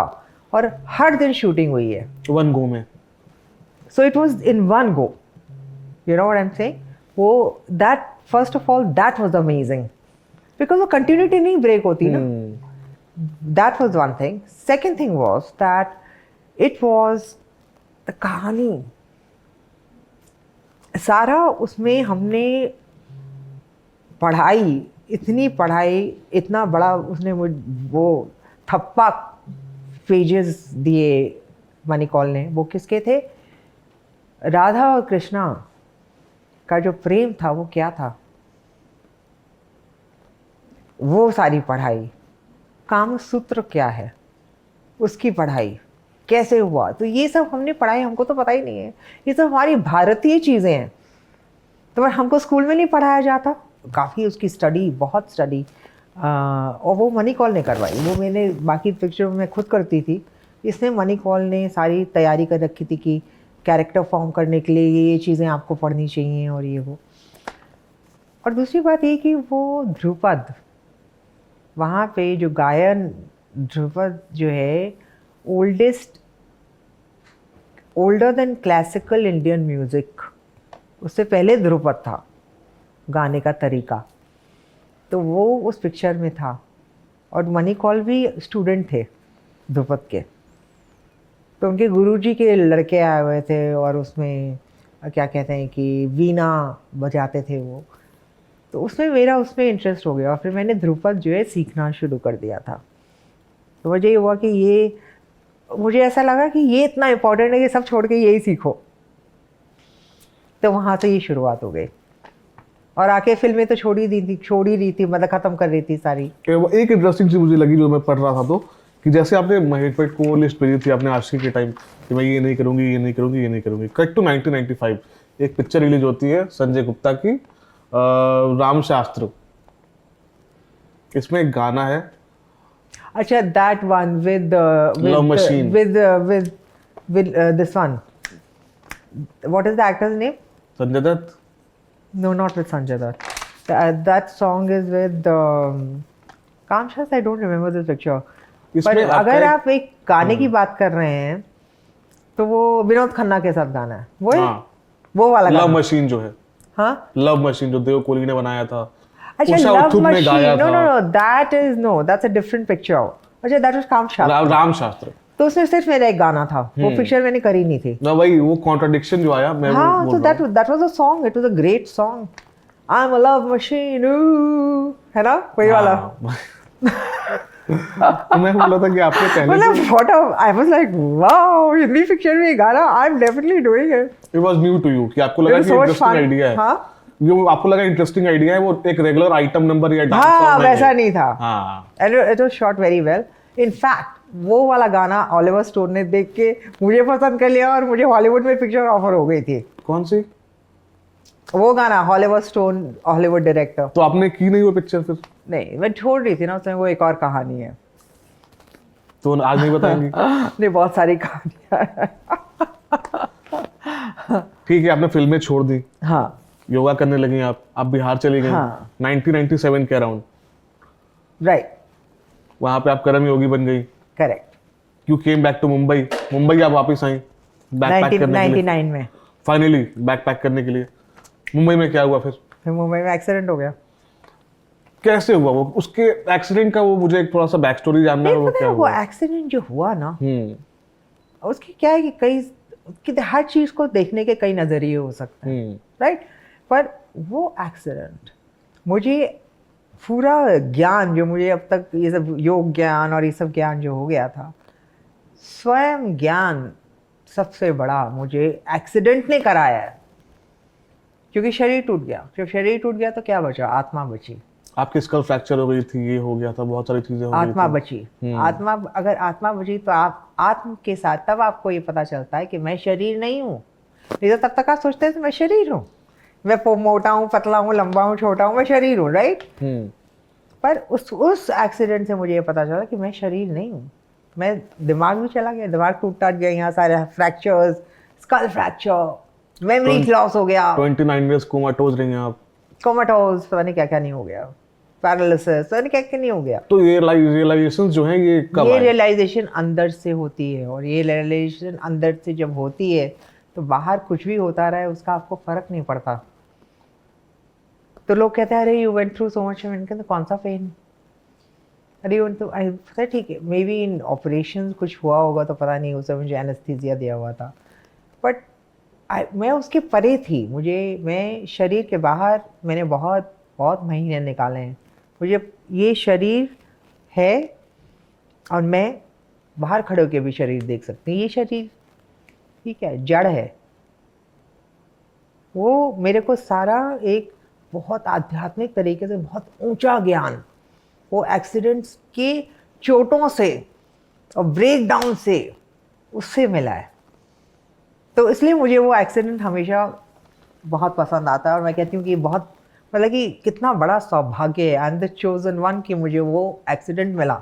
B: और हर दिन शूटिंग हुई है।
A: वन गो में।
B: So it was in one go. You know what I'm saying? वो that first of all that was amazing because वो continuity नहीं break होती ना. That was one thing. Second thing was that it was the कहानी सारा उसमें हमने पढ़ाई, इतनी पढ़ाई, इतना बड़ा उसने वो थप्पा पेजेस दिए मणिकौल ने। वो किसके थे? राधा और कृष्णा का जो प्रेम था वो क्या था, वो सारी पढ़ाई। काम सूत्र क्या है, उसकी पढ़ाई कैसे हुआ, तो ये सब हमने पढ़ाई, हमको तो पता ही नहीं है। ये सब हमारी भारतीय चीज़ें हैं, तो हमको स्कूल में नहीं पढ़ाया जाता। काफ़ी उसकी स्टडी, बहुत स्टडी, और वो मणिकौल ने करवाई। वो मैंने बाकी पिक्चर में खुद करती थी, इसमें मणिकौल ने सारी तैयारी कर रखी थी कि कैरेक्टर फॉर्म करने के लिए ये चीज़ें आपको पढ़नी चाहिए और ये वो। और दूसरी बात ये कि वो ध्रुपद, वहाँ पे जो गायन, ध्रुपद जो है older than classical Indian music, उससे पहले ध्रुपद था गाने का तरीका, तो वो उस पिक्चर में था। और मणिकौल भी स्टूडेंट थे ध्रुपद के, तो उनके गुरुजी के लड़के आए हुए थे और उसमें क्या कहते हैं कि वीणा बजाते थे वो, तो उसमें मेरा उसमें इंटरेस्ट हो गया और फिर मैंने ध्रुपद जो है सीखना शुरू कर दिया था। तो मुझे ये हुआ कि ये, मुझे ऐसा लगा कि ये इतना इम्पोर्टेंट है कि सब छोड़ के यही सीखो, तो वहाँ से ये शुरुआत हो गई। और आके फिल्में तो छोड़ ही रही थी, मतलब ख़त्म कर रही थी सारी।
A: एक इंटरेस्टिंग चीज़ मुझे लगी जो मैं पढ़ रहा था, तो कि जैसे आपने महेश भट्ट को लिस्ट भेजी थी आपने आशिकी के टाइम कि मैं ये नहीं करूँगी, ये नहीं करूँगी, ये नहीं करूँगी। कट टू 1995 एक पिक्चर रिलीज होती है संजय गुप्ता की, राम शास्त्र। इसमें एक गाना है,
B: अच्छा, that one with
A: Love Machine.
B: with this one, what is the actor's name?
A: Sanjay Dutt.
B: No, not with Sanjay Dutt. That song is with Kamshas. I don't remember this picture. पर अगर आप एक गाने की बात कर रहे हैं तो वो विनोद खन्ना के साथ गाना है, वो है, वो वाला
A: लव
B: गाना।
A: मशीन जो है,
B: हाँ,
A: लव मशीन जो देव कोहली ने बनाया था।
B: अच्छा,
A: उषा
B: लव
A: उत्थुप ने
B: मशीन,
A: गाया
B: नो
A: था।
B: No no, that is no, that's a different picture. अच्छा, दैट वाज कामशास्त्र।
A: राम शास्त्र,
B: तो उसमें सिर्फ मेरा एक गाना था, वो पिक्चर मैंने करी नहीं थी।
A: ना वही वो कॉन्ट्राडिक्शन जो आया, मैं
B: हाँ,
A: वो
B: तो
A: बोल रहा हूँ।
B: That was a song, it was a great song, I am a love machine, है ना, वही वाला।
A: तो मैं बोल रहा था कि आपने पहले
B: मतलब what I was like wow, Hindi picture में ये गाना, I am definitely doing it.
A: It was new to you कि आपको लगा कि इंटरेस्टिंग आइडिया है।
B: हाँ,
A: जो आपको लगा इंटरेस्टिंग आइडिया है, वो एक रेगुलर आइटम नंबर या डांस
B: हाँ, वैसा नहीं था।
A: हाँ,
B: and it was shot very well. In fact वो वाला गाना ऑलिवर स्टोन ने देख के मुझे पसंद कर लिया और मुझे हॉलीवुड में पिक्चर ऑफर हो गई थी।
A: कौन सी?
B: वो गाना, ऑलिवर स्टोन, हॉलीवुड डायरेक्टर।
A: तो आपने की नहीं वो पिक्चर फिर?
B: नहीं, मैं छोड़ रही थी ना, उसमें वो एक और कहानी है।
A: तो आज नहीं बताएंगी?
B: नहीं, बहुत सारी कहानियां हैं।
A: ठीक है, आपने फिल्में छोड़ दी,
B: हाँ,
A: योगा करने लगी आप बिहार चली गई।
B: हाँ।
A: 1997 के अराउंड,
B: राइट,
A: वहां पे आप करम योगी बन गई।
B: Correct.
A: You came back to Mumbai आप वापस आई बैकपैक करने के लिए।
B: 1999 में
A: फाइनली बैकपैक करने के लिए मुंबई में क्या हुआ फिर
B: मुंबई में एक्सीडेंट हो गया।
A: कैसे हुआ वो? उसके एक्सीडेंट का वो मुझे एक थोड़ा सा बैक स्टोरी जानना है। वो
B: पता
A: क्या
B: है, वो
A: हुआ?
B: एक्सीडेंट जो हुआ ना, उसकी क्या है कि हर चीज को देखने के कई नजरिए हो सकते हैं, राइट। पर वो एक्सीडेंट, मुझे पूरा ज्ञान जो मुझे अब तक ये सब योग ज्ञान और ये सब ज्ञान जो हो गया था, स्वयं ज्ञान सबसे बड़ा मुझे एक्सीडेंट ने कराया है। क्योंकि शरीर टूट गया, जब शरीर टूट गया तो क्या बचा? आत्मा बची।
A: आपकी स्कल फ्रैक्चर हो गई थी, ये हो गया था, बहुत सारी चीजें हो गई
B: आत्मा
A: थी।
B: बची। आत्मा, अगर आत्मा बची तो आप आत्म के साथ, तब आपको ये पता चलता है कि मैं शरीर नहीं हूँ। नहीं तो तब तक आप सोचते हैं कि मैं शरीर हूँ, मैं मोटा हूँ, पतला हूँ, लंबा हूँ, छोटा हूँ, मैं शरीर हूँ, राइट। पर उस एक्सीडेंट से मुझे ये पता चला कि मैं शरीर नहीं हूँ। मैं दिमाग भी चला गया, दिमाग टूट गया, यहाँ सारे fractures, skull fracture, memory loss हो गया,
A: 29 डेज कोमाटोज रही हैं आप।
B: कोमाटोज, पता नहीं क्या क्या नहीं हो गया, पैरालिसिस, पता नहीं क्या क्या नहीं हो गया।
A: तो ये रियलाइजेशन जो है ये कब
B: ये
A: आए?
B: रियलाइजेशन अंदर से होती है, और ये रियलाइजेशन अंदर से जब होती है तो बाहर कुछ भी होता रहा है उसका आपको फर्क नहीं पड़ता। तो लोग कहते हैं अरे you went through so much, मैंने कहा कौन सा पेन, अरे यू तो आई पता ठीक है, मे बी इन ऑपरेशन कुछ हुआ होगा तो पता नहीं, उसे मुझे एनेस्थीसिया दिया हुआ था, बट मैं उसके परे थी। मैं शरीर के बाहर मैंने बहुत बहुत महीने निकाले हैं। मुझे ये शरीर है और मैं बाहर खड़े होकर भी शरीर देख सकती हूँ। ये शरीर ठीक है, जड़ है, वो मेरे को सारा एक बहुत आध्यात्मिक तरीके से बहुत ऊंचा ज्ञान वो एक्सीडेंट्स के चोटों से और ब्रेक डाउन से उससे मिला है। तो इसलिए मुझे वो एक्सीडेंट हमेशा बहुत पसंद आता है, और मैं कहती हूँ कि बहुत मतलब कि कितना बड़ा सौभाग्य है, I am the chosen one, कि मुझे वो एक्सीडेंट मिला।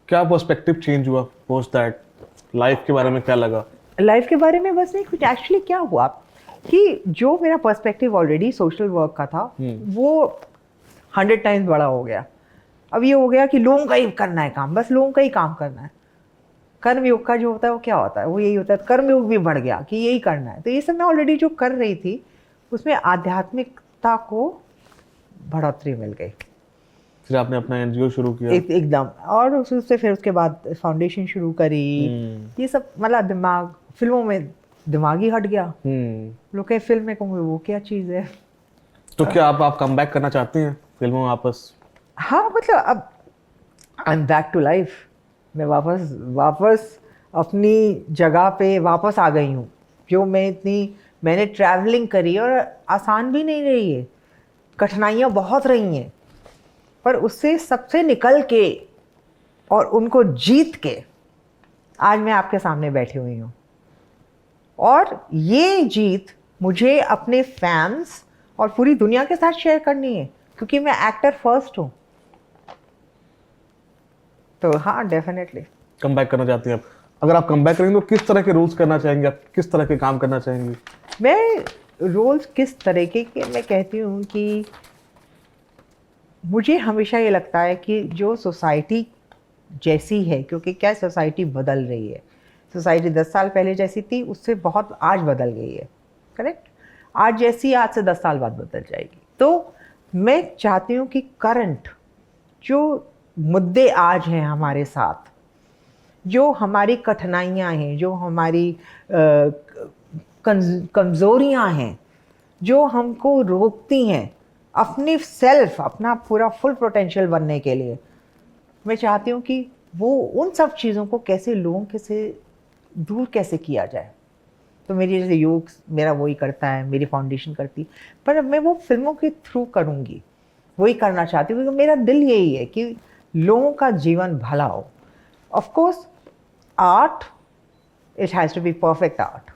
A: क्या पर्सपेक्टिव चेंज हुआ पोस्ट दैट? लाइफ के बारे में क्या लगा?
B: लाइफ के बारे में बस नहीं कुछ, एक्चुअली क्या हुआ कि जो मेरा पर्सपेक्टिव ऑलरेडी सोशल वर्क का था वो 100 टाइम्स बड़ा हो गया। अब ये हो गया कि लोगों का ही करना है काम, बस लोगों का ही काम करना है। कर्मयोग का जो होता है वो क्या होता है, वो यही होता है, कर्मयोग भी बढ़ गया कि यही करना है। तो ये सब मैं ऑलरेडी जो कर रही थी उसमें आध्यात्मिकता को बढ़ोतरी मिल गई।
A: फिर आपने अपना एनजीओ शुरू किया?
B: एकदम, और उससे फिर उसके बाद फाउंडेशन शुरू करी। ये सब मतलब दिमाग, फिल्मों में दिमाग ही हट गया। लोग कहे फिल्म में कहूँगे वो क्या चीज़ है।
A: तो क्या आप कम बैक करना चाहती हैं फिल्मों में वापस?
B: हाँ मतलब अब I am back to life, मैं वापस अपनी जगह पे वापस आ गई हूँ। जो मैंने ट्रैवलिंग करी और आसान भी नहीं रही है, कठिनाइयाँ बहुत रही हैं, पर उससे सबसे निकल के और उनको जीत के आज मैं आपके सामने बैठी हुई हूँ। और ये जीत मुझे अपने फैंस और पूरी दुनिया के साथ शेयर करनी है, क्योंकि मैं एक्टर फर्स्ट हूँ। तो हाँ, डेफिनेटली
A: कम बैक करना चाहती हैं आप? अगर आप कम बैक करेंगे तो किस तरह के रोल्स करना चाहेंगे आप? किस तरह के काम करना चाहेंगे?
B: मैं रोल्स किस तरीके के, मैं कहती हूँ कि मुझे हमेशा ये लगता है कि जो सोसाइटी जैसी है, क्योंकि क्या सोसाइटी बदल रही है, सोसाइटी 10 साल पहले जैसी थी उससे बहुत आज बदल गई है, करेक्ट? आज जैसी आज से 10 साल बाद बदल जाएगी। तो मैं चाहती हूँ कि करंट जो मुद्दे आज हैं हमारे साथ, जो हमारी कठिनाइयाँ हैं, जो हमारी कमज़ोरियाँ हैं, जो हमको रोकती हैं अपनी सेल्फ, अपना पूरा फुल पोटेंशियल बनने के लिए, मैं चाहती हूँ कि वो उन सब चीज़ों को कैसे लोगों के से दूर कैसे किया जाए। तो मेरी जैसे योग मेरा वही करता है, मेरी फाउंडेशन करती, पर अब मैं वो फिल्मों के थ्रू करूँगी, वही करना चाहती हूँ, क्योंकि मेरा दिल यही है कि लोगों का जीवन भला हो। Of course art, it has to be perfect art,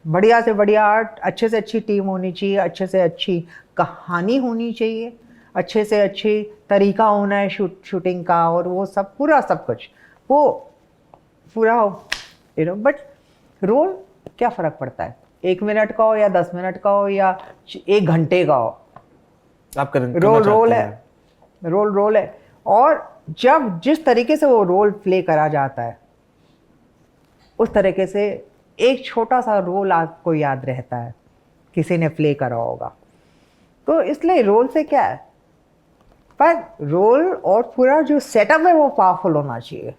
B: बढ़िया से बढ़िया आर्ट, अच्छे से अच्छी टीम होनी चाहिए, अच्छे से अच्छी कहानी होनी चाहिए, अच्छे से अच्छी तरीका होना है शूटिंग का, और वो सब पूरा सब कुछ वो पूरा हो, बट रोल क्या फ़र्क पड़ता है, 1 मिनट का हो या 10 मिनट का हो या 1 घंटे का हो,
A: आप
B: रोल है, रोल है। और जब जिस तरीके से वो रोल प्ले करा जाता है उस तरीके से एक छोटा सा रोल आपको याद रहता है, किसी ने प्ले करा होगा। तो इसलिए रोल से क्या है, पर रोल और पूरा जो सेटअप है वो पावरफुल होना चाहिए।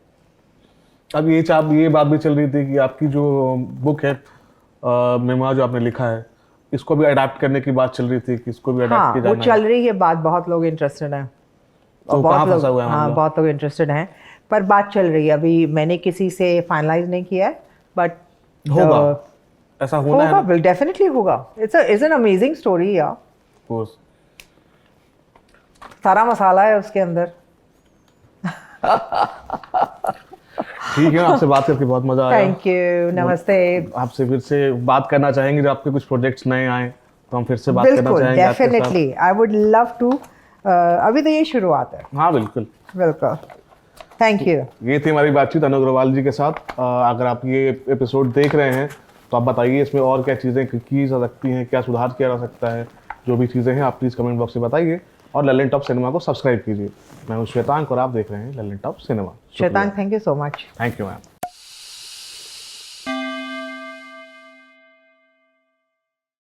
A: अब ये बात भी चल रही थी कि आपकी जो बुक है मेमोir जो आपने लिखा है, इसको भी अडेप्ट करने की बात चल रही थी कि इसको भी अडेप्ट किया जाना है।
B: वो चल रही है बात, बहुत लोग इंटरेस्टेड हैं,
A: तो कहाँ फंसा हुआ है मामला?
B: बहुत लोग इंटरेस्टेड हैं, पर बात चल रही है। अभी मैंने किसी से फाइनलाइज नहीं किया है, बट
A: होगा, ऐसा होना है,
B: विल डेफिनेटली होगा। इट्स एन अमेजिंग स्टोरी यार, सारा मसाला है उसके अंदर।
A: ठीक है, आपसे बात करके बहुत मजा आया।
B: थैंक यू, नमस्ते।
A: आपसे फिर से बात करना चाहेंगे, जब आपके कुछ प्रोजेक्ट्स नए आए तो हम फिर से बात करना चाहेंगे।
B: Definitely, I would love to. अभी तो ये शुरुआत है।
A: हाँ बिल्कुल।
B: बिल्कुल। Thank you.
A: ये थी हमारी बातचीत अनु अग्रवाल जी के साथ। अगर आप ये एपिसोड देख रहे हैं तो आप बताइए इसमें और क्या चीज़ें की जा सकती हैं, क्या सुधार किया जा सकता है। जो भी चीज़ें हैं आप प्लीज़ कमेंट बॉक्स में बताइए और लल्लन टॉप सिनेमा को सब्सक्राइब कीजिए। मैं हूँ श्वेतांक और आप देख रहे हैं Lallan top cinema.
B: Shwetank, thank you so much.
A: Thank you ma'am.